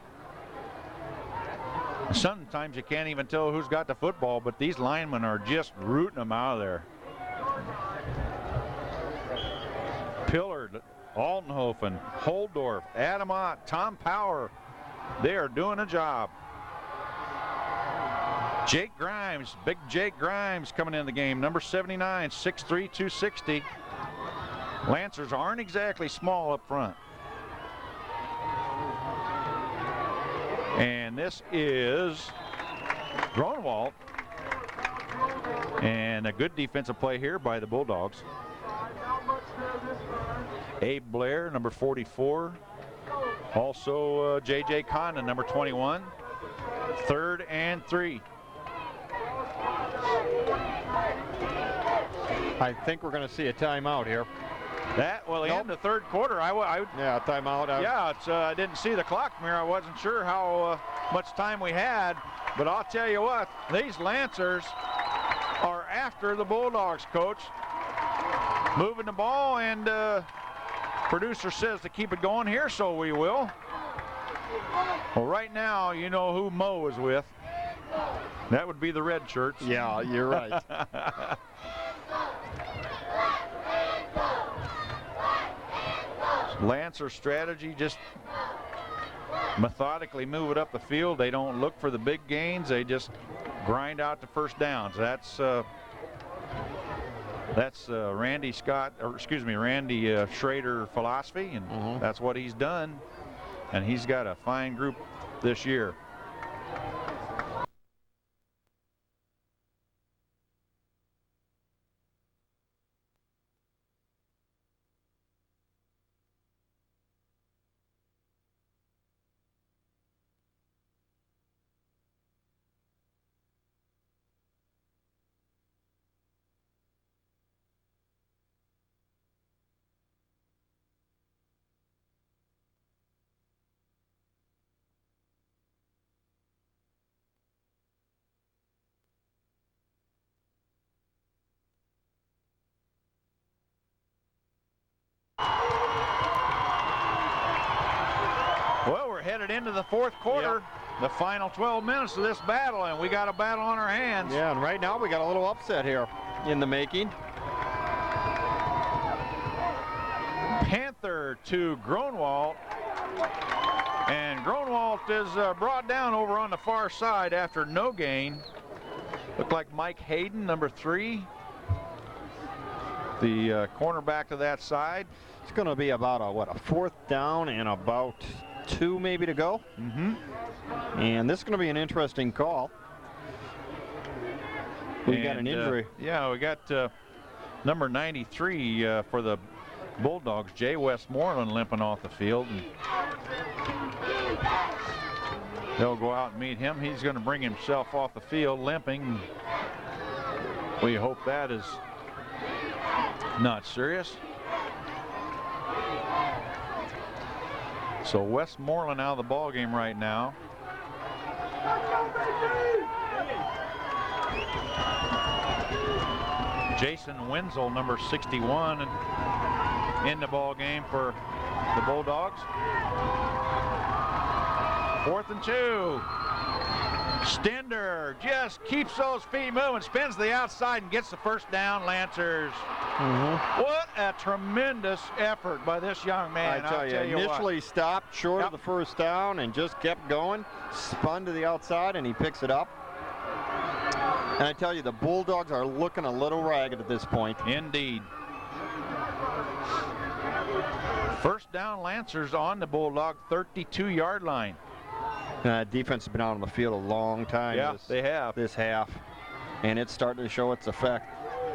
Sometimes you can't even tell who's got the football, but these linemen are just rooting them out of there. Pillard, Altenhofen, Holdorf, Adamant, Tom Power, they are doing a job. Jake Grimes, big Jake Grimes coming in the game, number 79, 6'3", 260. Lancers aren't exactly small up front. And this is Gronewald. And a good defensive play here by the Bulldogs. Abe Blair, number 44. Also J.J. Condon, number 21. 3rd and 3. I think we're going to see a timeout here. In the third quarter, yeah, timeout. I didn't see the clock from here. I wasn't sure how much time we had, but I'll tell you what, these Lancers are after the Bulldogs, Coach. Moving the ball, and producer says to keep it going here, so we will. Well, right now, you know who Mo is with. That would be the red shirts. Yeah, you're right. Lancer strategy, just methodically move it up the field. They don't look for the big gains. They just grind out the first downs. That's Randy Schrader philosophy, and that's what he's done. And he's got a fine group this year. Well, we're headed into the fourth quarter, the final 12 minutes of this battle, and we got a battle on our hands. Yeah, and right now we got a little upset here in the making. Panther to Gronwald. And Gronwald is brought down over on the far side after no gain. Looked like Mike Hayden, number 3. The cornerback to that side. It's going to be about a 4th down and about 2 maybe to go. And this is going to be an interesting call. We got an injury. Yeah, we got number 93 for the Bulldogs, Jay Westmoreland, limping off the field. And they'll go out and meet him. He's going to bring himself off the field limping. We hope that is not serious. So Westmoreland out of the ball game right now. Jason Wenzel, number 61, in the ball game for the Bulldogs. 4th and 2. Stender just keeps those feet moving, spins the outside and gets the first down. Lancers. What a tremendous effort by this young man. I tell you, initially what. Stopped short of the first down and just kept going, spun to the outside, and he picks it up. And I tell you, the Bulldogs are looking a little ragged at this point. Indeed. First down, Lancers on the Bulldog 32-yard line. Defense has been out on the field a long time. Yeah, they have. This half, and it's starting to show its effect.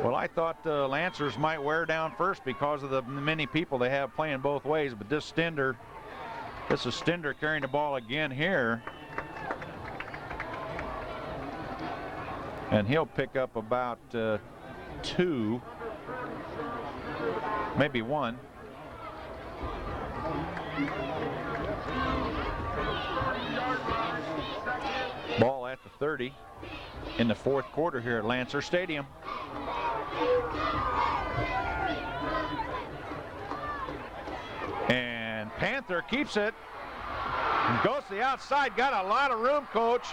Well, I thought the Lancers might wear down first because of the many people they have playing both ways, but this is Stender carrying the ball again here. And he'll pick up about 2, maybe 1. Ball at the 30 in the 4th quarter here at Lancer Stadium. And Panther keeps it. Goes to the outside, got a lot of room, coach.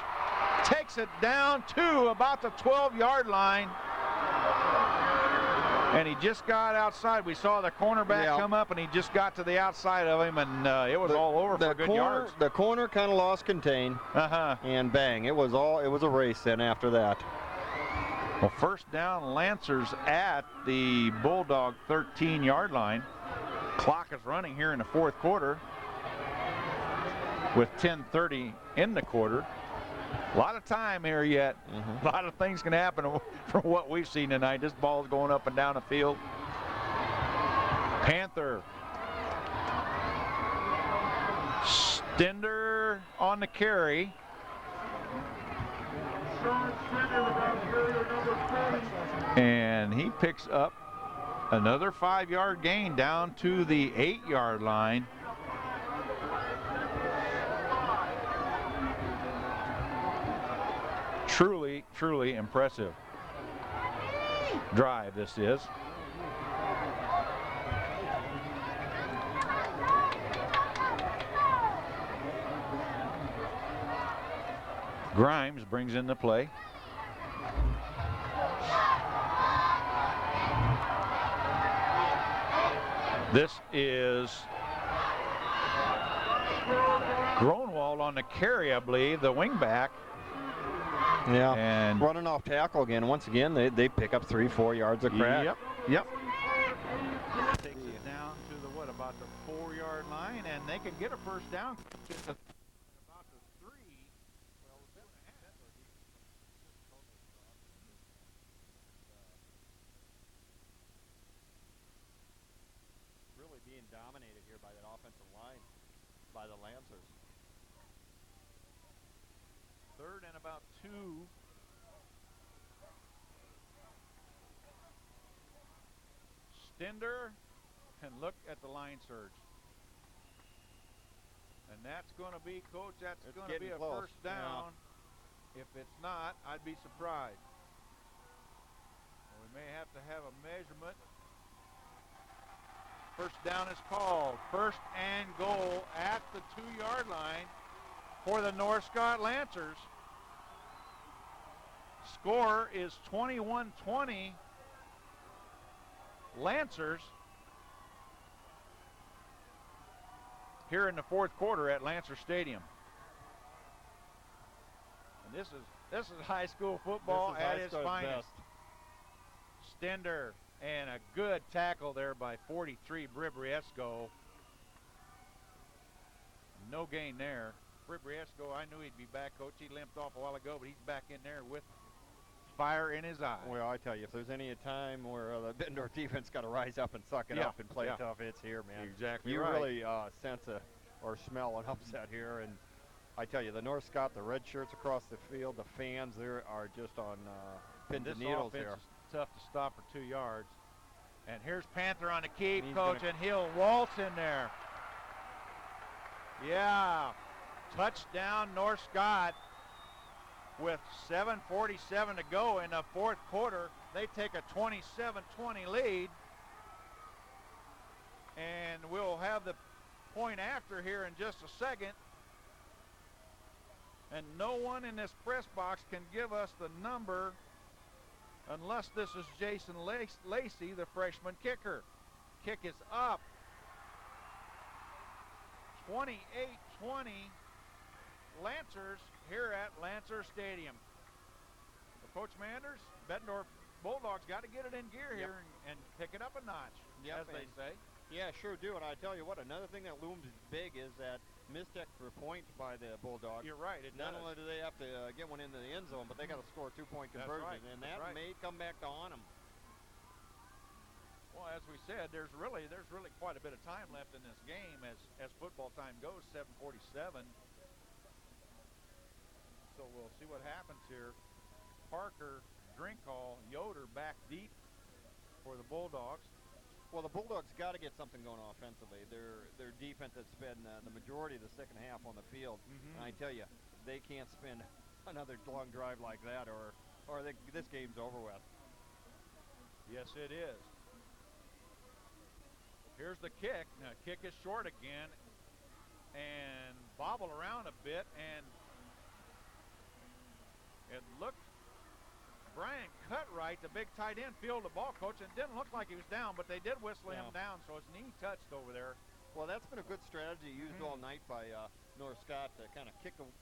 Takes it down to about the 12-yard line. And he just got outside. We saw the cornerback come up, and he just got to the outside of him, and it was all over for good yards. The corner kind of lost contain, and bang, it was a race then after that. Well, first down, Lancers at the Bulldog 13-yard line. Clock is running here in the 4th quarter with 10:30 in the quarter. A lot of time here yet. A lot of things can happen from what we've seen tonight. This ball's going up and down the field. Panther. Stender on the carry. And he picks up another 5-yard gain down to the 8-yard line. Truly, truly impressive drive this is. Grimes brings in the play. This is Gronwald on the carry, I believe, the wingback. Yeah, and running off tackle again. Once again, they pick up 3-4 yards of crack. Yep. Takes it down to the about the 4-yard line, and they can get a first down. About the 3. Well, 2.5. Really being dominated here by that offensive line, by the Lancers. 3rd and about 2. Stender can look at the line surge. And that's going to be, Coach, that's going to be a close. First down. Yeah. If it's not, I'd be surprised. We may have to have a measurement. First down is called. 1st and goal at the 2-yard line for the North Scott Lancers. Score is 21-20 Lancers. here in the fourth quarter at Lancer Stadium. And this is high school football at its finest. Stender, and a good tackle there by 43 Bribriesco. No gain there. Bribriesco, I knew he'd be back, Coach. He limped off a while ago, but he's back in there with fire in his eye. Well, I tell you, if there's any time where the Bettendorf defense got to rise up and suck it up and play tough, it's here, man. Exactly you right. really sense or smell an upset here, and I tell you, the North Scott, the red shirts across the field, the fans there are just on pins and needles here. Is tough to stop for 2 yards. And here's Panther on the keep, Coach, and he'll waltz in there. Yeah, touchdown North Scott with 7:47 to go in the fourth quarter. They take a 27-20 lead. And we'll have the point after here in just a second. And no one in this press box can give us the number unless this is Jason Lacey, the freshman kicker. Kick is up. 28-20 Lancers here at Lancer Stadium. So Coach Manders, Bettendorf Bulldogs got to get it in gear here and pick it up a notch, as they say. Yeah, sure do. And I tell you what, another thing that looms big is that missed extra point by the Bulldogs. You're right. Not only do they have to get one into the end zone, but they got to score a 2-point conversion, and that may come back to haunt them. Well, as we said, there's really quite a bit of time left in this game as football time goes. 7:47. So we'll see what happens here. Parker, Drinkall, Yoder back deep for the Bulldogs. Well, the Bulldogs got to get something going offensively. Their defense has spent the majority of the second half on the field, and I tell you, they can't spend another long drive like that, or this game's over with. Yes, it is. Here's the kick. Now, kick is short again, and bobble around a bit, and it looked. Brian Cutright, the big tight end, fielded the ball, Coach, and it didn't look like he was down, but they did whistle him down, so his knee touched over there. Well, that's been a good strategy used all night by North Scott to kind of kick the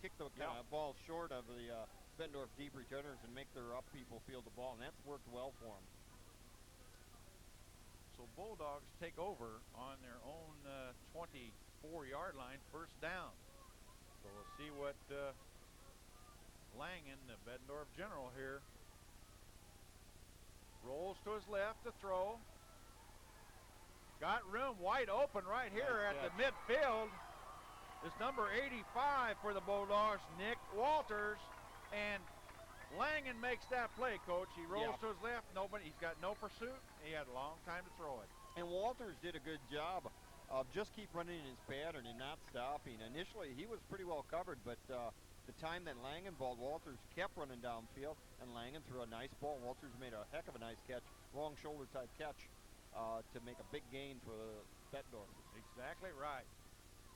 ball short of the Bettendorf deep returners and make their up people field the ball, and that's worked well for them. So Bulldogs take over on their own 24-yard line, first down. So we'll see what Langen, the Bettendorf general here, rolls to his left to throw. Got room wide open right here at the midfield. It's number 85 for the Bulldogs, Nick Walters, and Langen makes that play, Coach. He rolls to his left. He's got no pursuit. He had a long time to throw it. And Walters did a good job of just keep running in his pattern and not stopping. Initially, he was pretty well covered, but the time that Langen balled, Walters kept running downfield, and Langen threw a nice ball. Walters made a heck of a nice catch, long shoulder type catch to make a big gain for Bettendorf. Exactly right.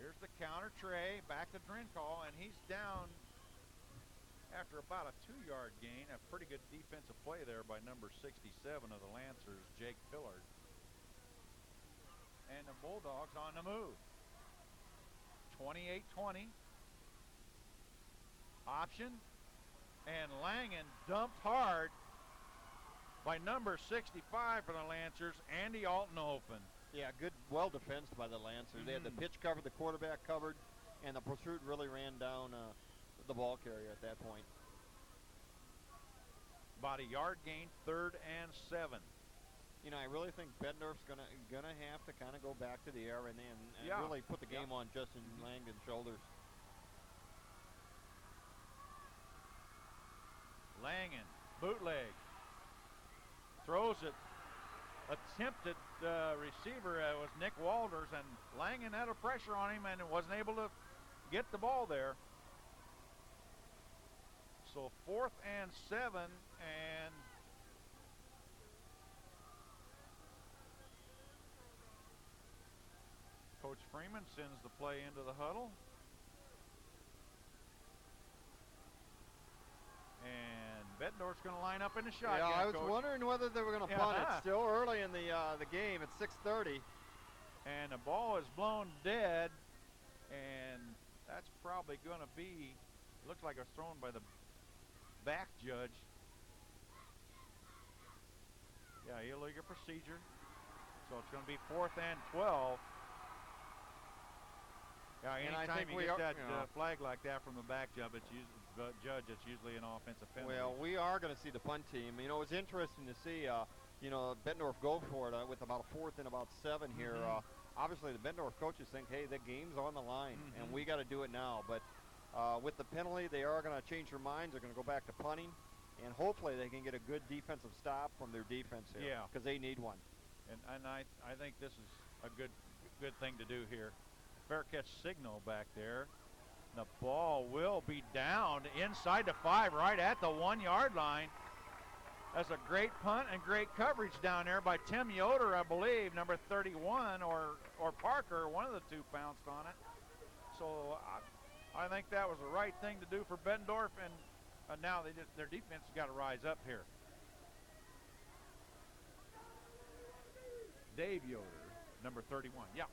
Here's the counter tray, back to Drinkall, and he's down after about a 2-yard gain. A pretty good defensive play there by number 67 of the Lancers, Jake Pillard. And the Bulldogs on the move. 28-20. Option. And Langen dumped hard by number 65 for the Lancers, Andy Altenhofen. Yeah, good, well defensed by the Lancers. They had the pitch covered, the quarterback covered, and the pursuit really ran down the ball carrier at that point. About a yard gain, 3rd and 7. You know, I really think Bettendorf's gonna have to kind of go back to the air and really put the game on Justin Langen's shoulders. Langen, bootleg, throws it. Attempted receiver was Nick Walters, and Langen had a pressure on him and wasn't able to get the ball there. So 4th and 7, and Coach Freeman sends the play into the huddle. And Bettendorf's going to line up in the shotgun. Yeah, I was Coach. wondering whether they were going to punt. It's still early in the game. It's 6:30. And the ball is blown dead. And that's probably going to be, looks like it's thrown by the back judge. Yeah, illegal procedure. So it's going to be 4th and 12. Yeah, anytime you get that flag like that from the back judge, it's usually an offensive penalty. Well, we are going to see the punt team. You know, it's interesting to see, Bettendorf go for it with about a 4th and about 7 here. Obviously, the Bettendorf coaches think, hey, the game's on the line, and we got to do it now. But with the penalty, they are going to change their minds. They're going to go back to punting, and hopefully they can get a good defensive stop from their defense here. Yeah, because they need one. And I think this is a good thing to do here. Fair catch signal back there. The ball will be down inside the 5, right at the 1-yard line. That's a great punt and great coverage down there by Tim Yoder, I believe, number 31, or Parker, one of the two pounced on it. So I think that was the right thing to do for Bettendorf, and now their defense has got to rise up here. Dave Yoder, number 31. Yeah.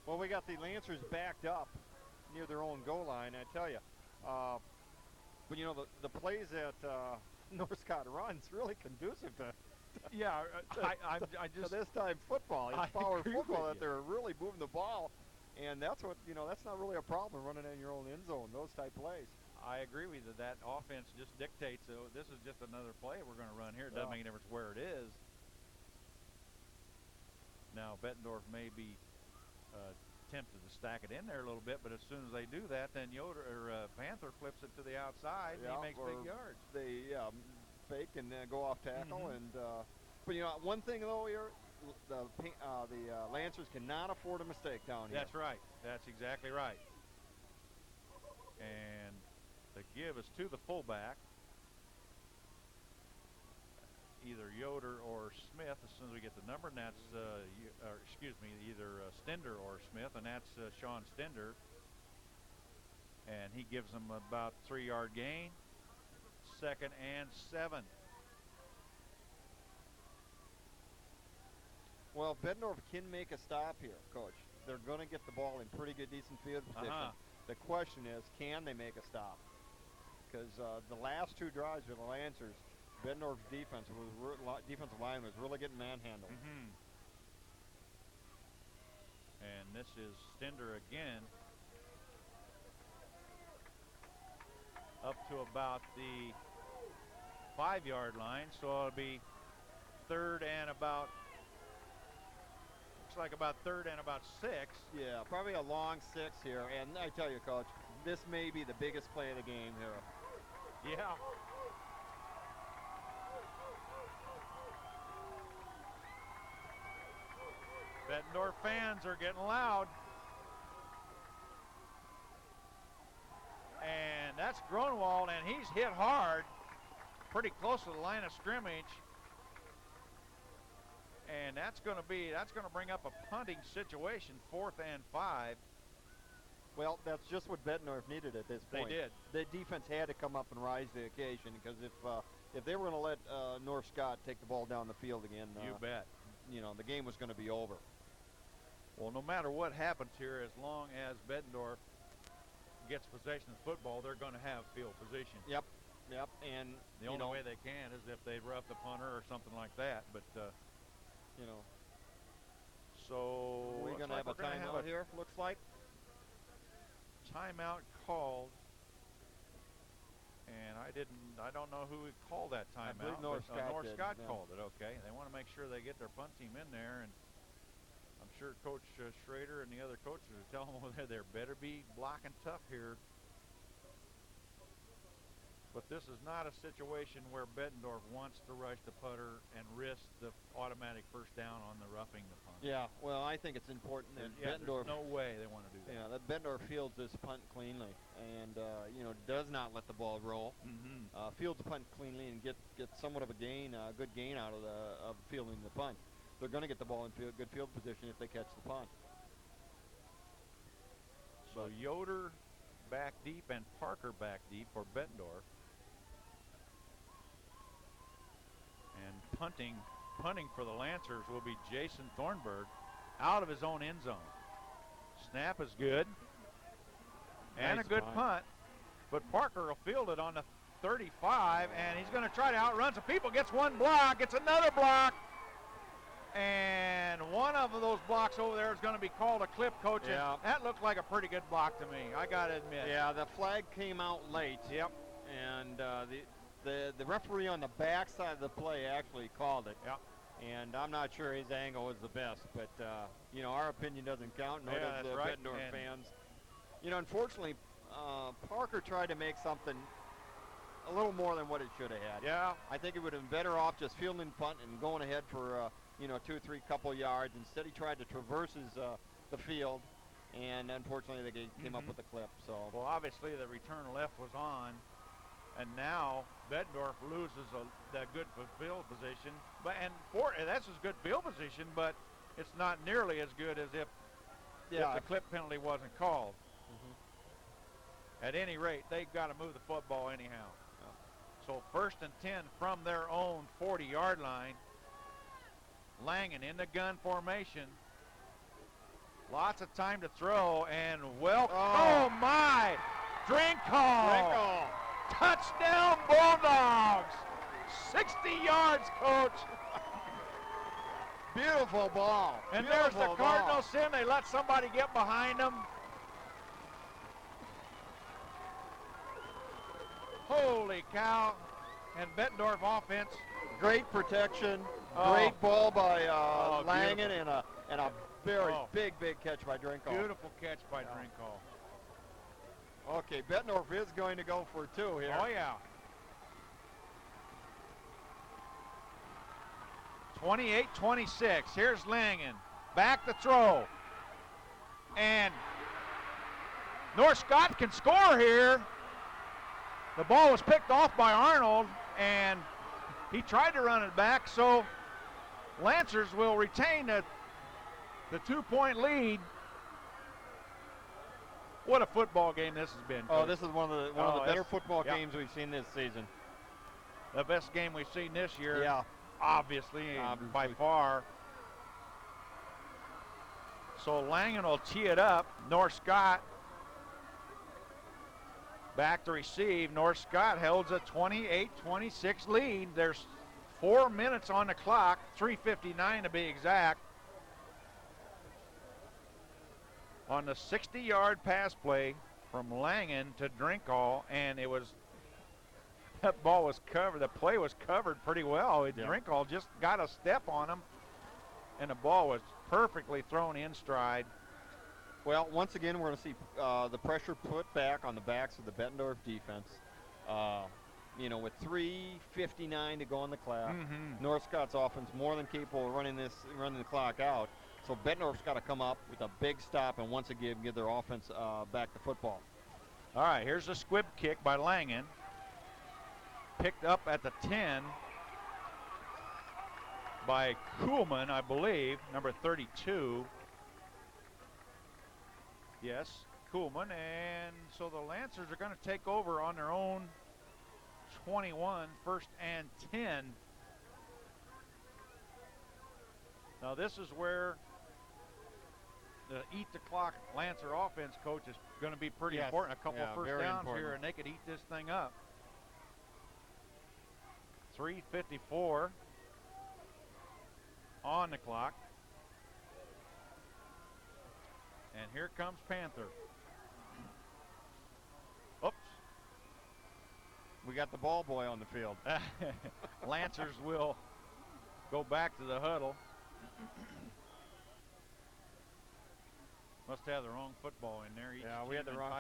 Well, we got the Lancers backed up near their own goal line, I tell you. But, you know, the plays that North Scott runs really conducive to to this time football. It's power football that they're really moving the ball. And that's what, that's not really a problem running in your own end zone, those type plays. I agree with you. That offense just dictates. So this is just another play we're going to run here. It doesn't make a difference where it is. Now, Bettendorf may be tempted to stack it in there a little bit, but as soon as they do that, then Panther flips it to the outside and he makes big yards. They fake and go off tackle. And but one thing though here, the Lancers cannot afford a mistake down here. That's right. That's exactly right. And the give is to the fullback, either Yoder or Smith, as soon as we get the number, and that's, either Stender or Smith, and that's Sean Stender. And he gives them about 3-yard gain. 2nd and 7. Well, Bettendorf can make a stop here, Coach. They're going to get the ball in pretty good, decent field position. The question is, can they make a stop? Because the last 2 drives for the Lancers, Bettendorf's defensive line was really getting manhandled. And this is Stender again, up to about the 5-yard line. So it'll be 3rd and about, looks like about 3rd and about 6. Yeah, probably a long 6 here. And I tell you, Coach, this may be the biggest play of the game here. Yeah. Bettendorf fans are getting loud. And that's Grunwald, and he's hit hard, pretty close to the line of scrimmage. And that's going to bring up a punting situation, 4th and 5. Well, that's just what Bettendorf needed at this point. They did. The defense had to come up and rise to the occasion, because if they were going to let North Scott take the ball down the field again, you bet, the game was going to be over. Well, no matter what happens here, as long as Bettendorf gets possession of the football, they're going to have field position. Yep. And the only way they can is if they rough the punter or something like that. But so we're going to have a timeout here. Looks like timeout called, and I don't know who called that timeout. I believe North Scott called it. Okay, they want to make sure they get their punt team in there, and I'm sure Coach Schrader and the other coaches are telling them over there better be blocking tough here. But this is not a situation where Bettendorf wants to rush the putter and risk the automatic first down on the roughing the punt. Yeah, well, I think it's important that Bettendorf. There's no way they want to do that. Yeah, that Bettendorf fields this punt cleanly, and does not let the ball roll. Fields the punt cleanly and get somewhat of a good gain out of fielding the punt. They're going to get the ball in good field position if they catch the punt. So Yoder back deep and Parker back deep for Bettendorf. And punting punting for the Lancers will be Jason Thornburg out of his own end zone. Snap is good. And Nice a good punt. punt. But Parker will field it on the 35, and he's going to try to outrun some people. Gets one block, gets another block. And one of those blocks over there is going to be called a clip, Coach. Yeah. And that looked like a pretty good block to me, I got to admit. Yeah, the flag came out late. Yep. And the referee on the backside of the play actually called it. Yep. And I'm not sure his angle was the best, but you know, our opinion doesn't count, nor Yeah, does the that's right. Bettendorf And fans. You know, unfortunately, Parker tried to make something a little more than what it should have had. Yeah. I think it would have been better off just fielding punt and going ahead for you know, 2 or 3 couple yards. Instead, he tried to traverse the field, and unfortunately, they came up with the clip. So, Well, obviously the return left was on, and now Bettendorf loses that good field position. That's his good field position, but it's not nearly as good as if the clip penalty wasn't called. At any rate, they've got to move the football anyhow. So 1st and 10 from their own 40-yard line. Langen in the gun formation. Lots of time to throw, and oh my! Drinkall! Touchdown Bulldogs! 60 yards, Coach. beautiful ball. And Beautiful there's the ball. Cardinal sin. They let somebody get behind them. Holy cow. And Bettendorf offense. Great protection. Oh. Great ball by Langen, beautiful. and a very Oh. big catch by Drinkall. Beautiful catch by Drinkall. Okay, Bettendorf is going to go for 2 here. Oh, yeah. 28-26. Here's Langen. Back to throw. And North Scott can score here. The ball was picked off by Arnold, and he tried to run it back, so Lancers will retain the 2-point lead. What a football game this has been, Oh, Coach. this is one of the better football games we've seen this season. The best game we've seen this year. Yeah. Obviously, by far. So Langen will tee it up. North Scott back to receive. North Scott holds a 28-26 lead. There's 4 minutes on the clock, 3:59 to be exact. On the 60-yard pass play from Langen to Drinkall, and that ball was covered. The play was covered pretty well. Yeah. Drinkall just got a step on him, and the ball was perfectly thrown in stride. Well, once again, we're going to see the pressure put back on the backs of the Bettendorf defense. You know, with 3:59 to go on the clock, North Scott's offense more than capable of running the clock out. So Bettendorf's got to come up with a big stop and once again give their offense back the football. All right, here's a squib kick by Langen. Picked up at the 10 by Kuhlman, I believe, number 32. Yes, Kuhlman. And so the Lancers are going to take over on their own 21, 1st and 10. Now this is where the eat the clock Lancer offense, Coach, is going to be pretty important. A couple of first downs here, and they could eat this thing up. 3:54 on the clock. And here comes Panther. Oops. We got the ball boy on the field. Lancers will go back to the huddle. Must have the wrong football in there. We had the wrong.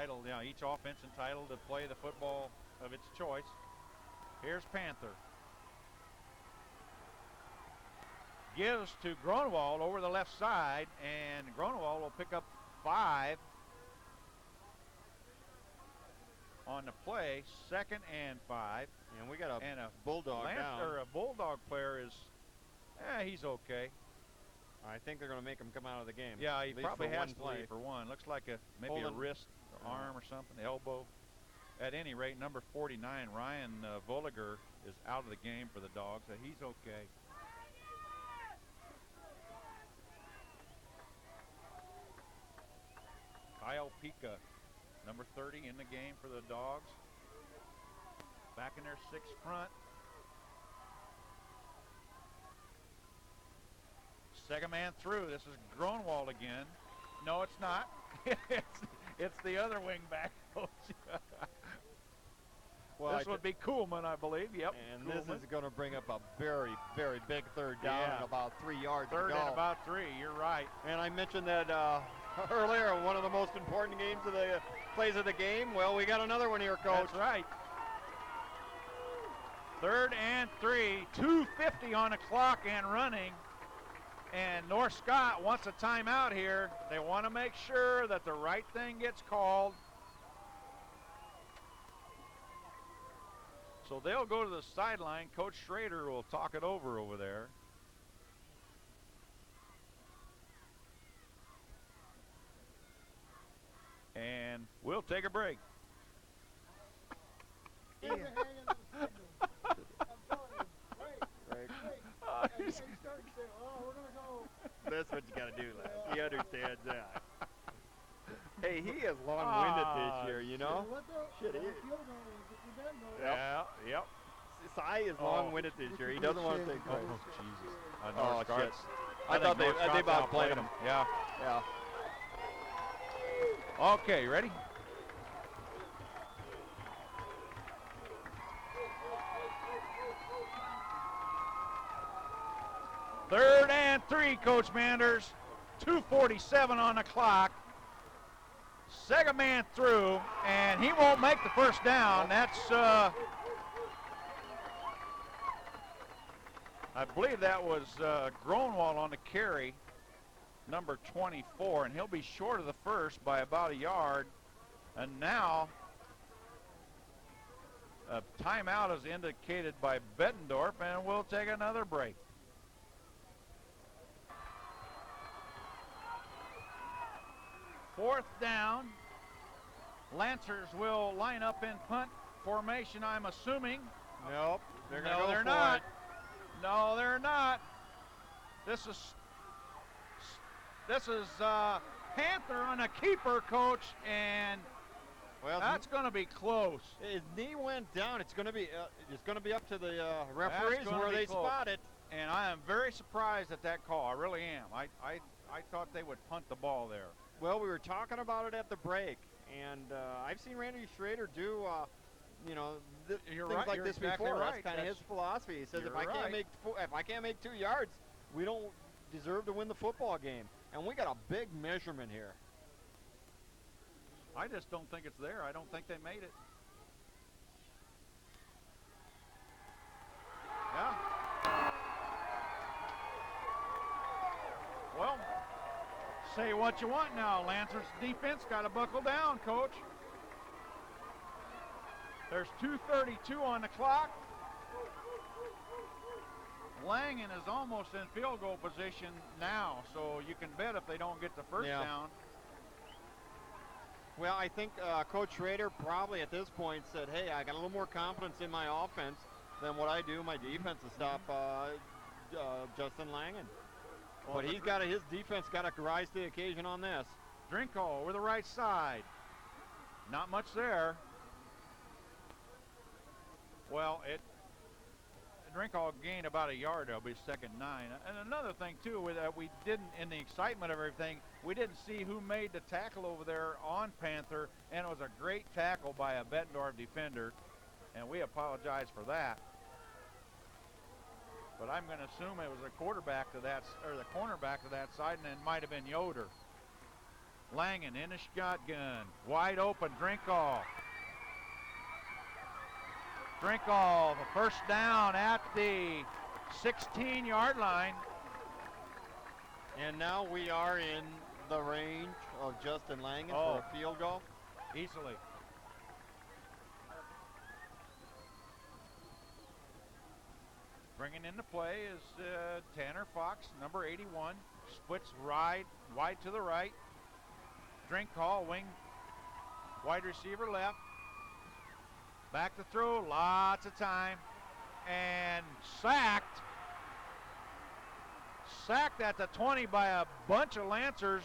Each offense entitled to play the football of its choice. Here's Panther. Gives to Gronewald over the left side, and Gronewald will pick up 5 on the play. 2nd and 5. And we got a Bulldog down. Or a Bulldog player is, he's okay. I think they're going to make him come out of the game. Yeah, he probably has to play. leave for one. Looks like maybe a wrist, or arm or something, elbow. At any rate, number 49, Ryan Voliger, is out of the game for the Dogs. So he's okay. Iopeka, number 30 in the game for the Dogs. Back in their 6th front. Second man through. This is Gronwald again. No, it's not. it's the other wing back coach. Well, this would be Kuhlman, I believe. Yep. And Kuhlman. this is going to bring up a very, very big third down and about 3 yards Third to go. and about 3. You're right. And I mentioned that earlier, one of the most important games of the plays of the game. Well, we got another one here, Coach. That's right. 3rd and 3. 2:50 on the clock and running. And North Scott wants a timeout here. They want to make sure that the right thing gets called. So they'll go to the sideline. Coach Schrader will talk it over there. And we'll take a break. That's what you got to do, lad. He understands that. Hey, he is long-winded this year, you know? Shit, he is. Yeah, yep. Cy is long-winded this year. He doesn't want to take credit. Oh, Jesus. Oh, North shit. Scots. I thought think they North Scots about played him. Yeah. Yeah. Okay, ready? Third and 3, Coach Manders. 2:47 on the clock. Second man through, and he won't make the first down. That's, I believe that was Gronwald on the carry, number 24, and he'll be short of the first by about a yard. And now, a timeout is indicated by Bettendorf, and we'll take another break. Fourth down. Lancers will line up in punt formation, I'm assuming. Nope. They're going to No, go they're for not. it. No, they're not. This is Panther on a keeper, Coach, and Well, that's going to be close. his knee went down. It's going to be up to the referees gonna where be they close. spot it. And I am very surprised at that call. I really am. I thought they would punt the ball there. Well, we were talking about it at the break, and I've seen Randy Schrader do, You're things right. like You're this exactly before. right. That's kind of his philosophy. He says if You're I can't right. make 2 yards, we don't deserve to win the football game. And we got a big measurement here. I just don't think it's there. I don't think they made it. Yeah. Well, say what you want now. Lancers defense got to buckle down, Coach. There's 2:32 on the clock. Langen is almost in field goal position now, so you can bet if they don't get the first down. Well, I think Coach Schrader probably at this point said, hey, I got a little more confidence in my offense than what I do my defense to stop Justin Langen. Well, But his defense got to rise to the occasion on this. Drinko over the right side. Not much there. Well, Drinko gained about a yard. It'll be 2nd and 9. And another thing, too, we didn't, in the excitement of everything, we didn't see who made the tackle over there on Panther, and it was a great tackle by a Bettendorf defender, and we apologize for that. But I'm going to assume it was the quarterback to that, or the cornerback to that side, and it might have been Yoder. Langen in a shotgun, wide open, Drinko. Drinko, the first down at the 16-yard line. And now we are in the range of Justin Langen for a field goal. Easily. Bringing into play is Tanner Fox, number 81. Splits wide to the right. Drinko, wing, wide receiver left. Back to throw, lots of time. And sacked. Sacked at the 20 by a bunch of Lancers,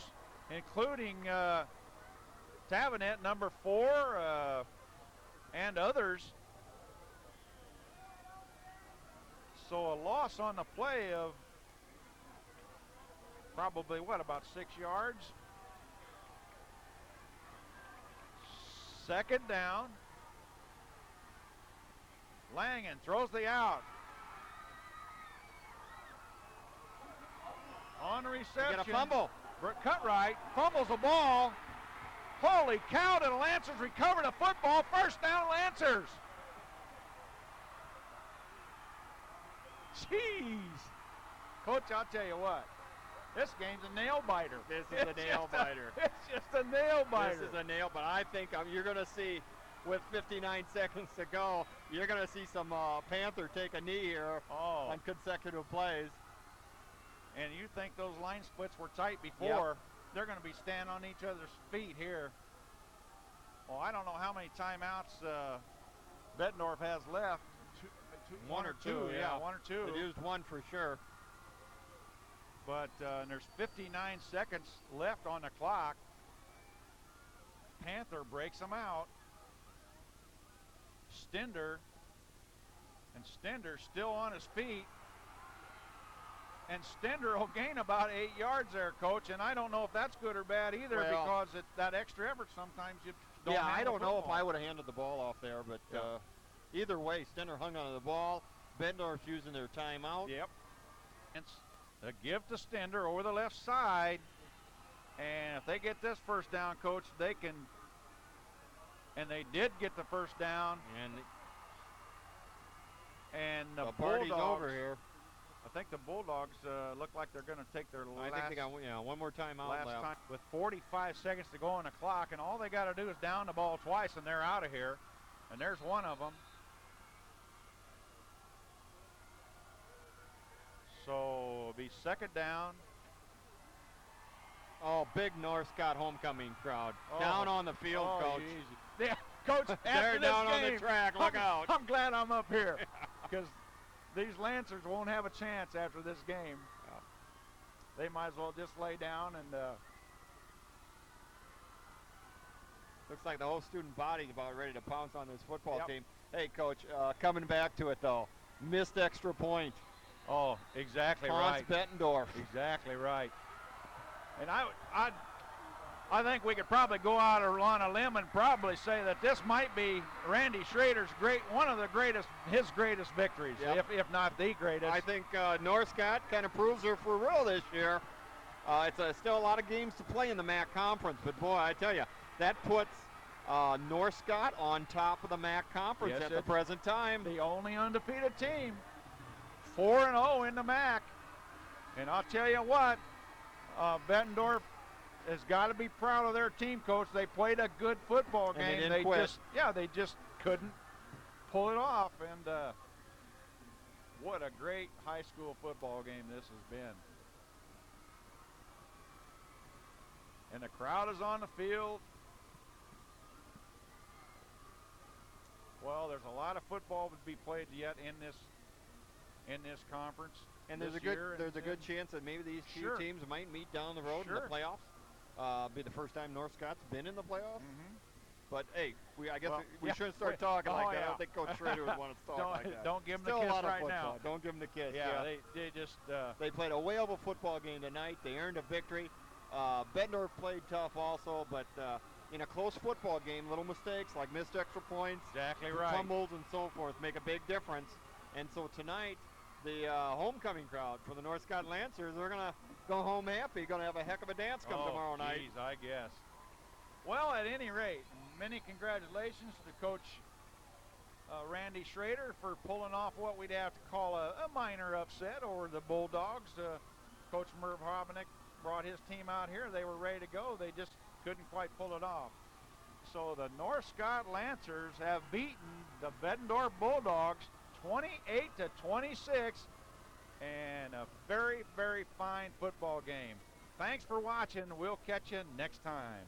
including Tavenet, number 4, and others. So a loss on the play of probably, about 6 yards? Second down. Langen throws the out. On reception. Get a fumble. Cutright fumbles the ball. Holy cow, the Lancers recover the football. First down, Lancers. Jeez. Coach, I'll tell you what. This game's a nail biter. This is a nail biter. It's just a nail biter. This is a nail, but I think you're going to see, with 59 seconds to go, you're going to see some Panther take a knee here on consecutive plays. And you think those line splits were tight before. Yep. They're going to be standing on each other's feet here. Well, I don't know how many timeouts Bettendorf has left. One or two, yeah. One or two. They used one for sure. But there's 59 seconds left on the clock. Panther breaks them out. Stender still on his feet. And Stender will gain about 8 yards there, Coach. And I don't know if that's good or bad either, because that extra effort sometimes you don't. Yeah, I don't know if I would have handed the ball off there, but either way, Stender hung onto the ball. Bettendorf's using their timeout. Yep. And a give to Stender over the left side. And if they get this first down, Coach, they can. And they did get the first down. And the party's Bulldogs over here. I think the Bulldogs look like they're going to take their last. I think they got one more timeout last left. time with 45 seconds to go on the clock, and all they got to do is down the ball twice, and they're out of here. And there's one of them. So it'll be second down. Oh, big North Scott homecoming crowd. Down on the field, Coach. Yeah, Coach, they're down on the track. Look out. I'm glad I'm up here, because these Lancers won't have a chance after this game. They might as well just lay down and. Looks like the whole student body's about ready to pounce on this football team. Hey, Coach, coming back to it though, missed extra point. Oh, exactly Hans right. Bettendorf. Exactly right. And I think we could probably go out on a limb and probably say that this might be Randy Schrader's one of his greatest victories, if not the greatest. I think North Scott kind of proves her for real this year. It's still a lot of games to play in the MAC conference, but boy, I tell you, that puts North Scott on top of the MAC conference at the present time. The only undefeated team, 4-0 in the MAC. And I'll tell you what, Bettendorf has got to be proud of their team, Coach. They played a good football game. And they didn't quit. They just couldn't pull it off. And what a great high school football game this has been. And the crowd is on the field. Well, there's a lot of football to be played yet in this conference. And there's a good chance that maybe these two teams might meet down the road in the playoffs. Be the first time North Scott's been in the playoffs. Mm-hmm. But hey, I guess we shouldn't start talking like that. I don't think Coach Schrader would want us to talk like that. Don't give him Still the kiss a lot right of now. Don't give them the kiss. Yeah, they just they played a whale of a football game tonight. They earned a victory. Bettendorf played tough also, but in a close football game, little mistakes like missed extra points, fumbles, and so forth make a big difference. And so tonight, the homecoming crowd for the North Scott Lancers, they're going to go home happy. Going to have a heck of a dance come tomorrow night. I guess. Well, at any rate, many congratulations to Coach Randy Schrader for pulling off what we'd have to call a minor upset over the Bulldogs. Coach Merv Hobenick brought his team out here. They were ready to go. They just couldn't quite pull it off. So the North Scott Lancers have beaten the Bettendorf Bulldogs 28-26, and a very, very fine football game. Thanks for watching. We'll catch you next time.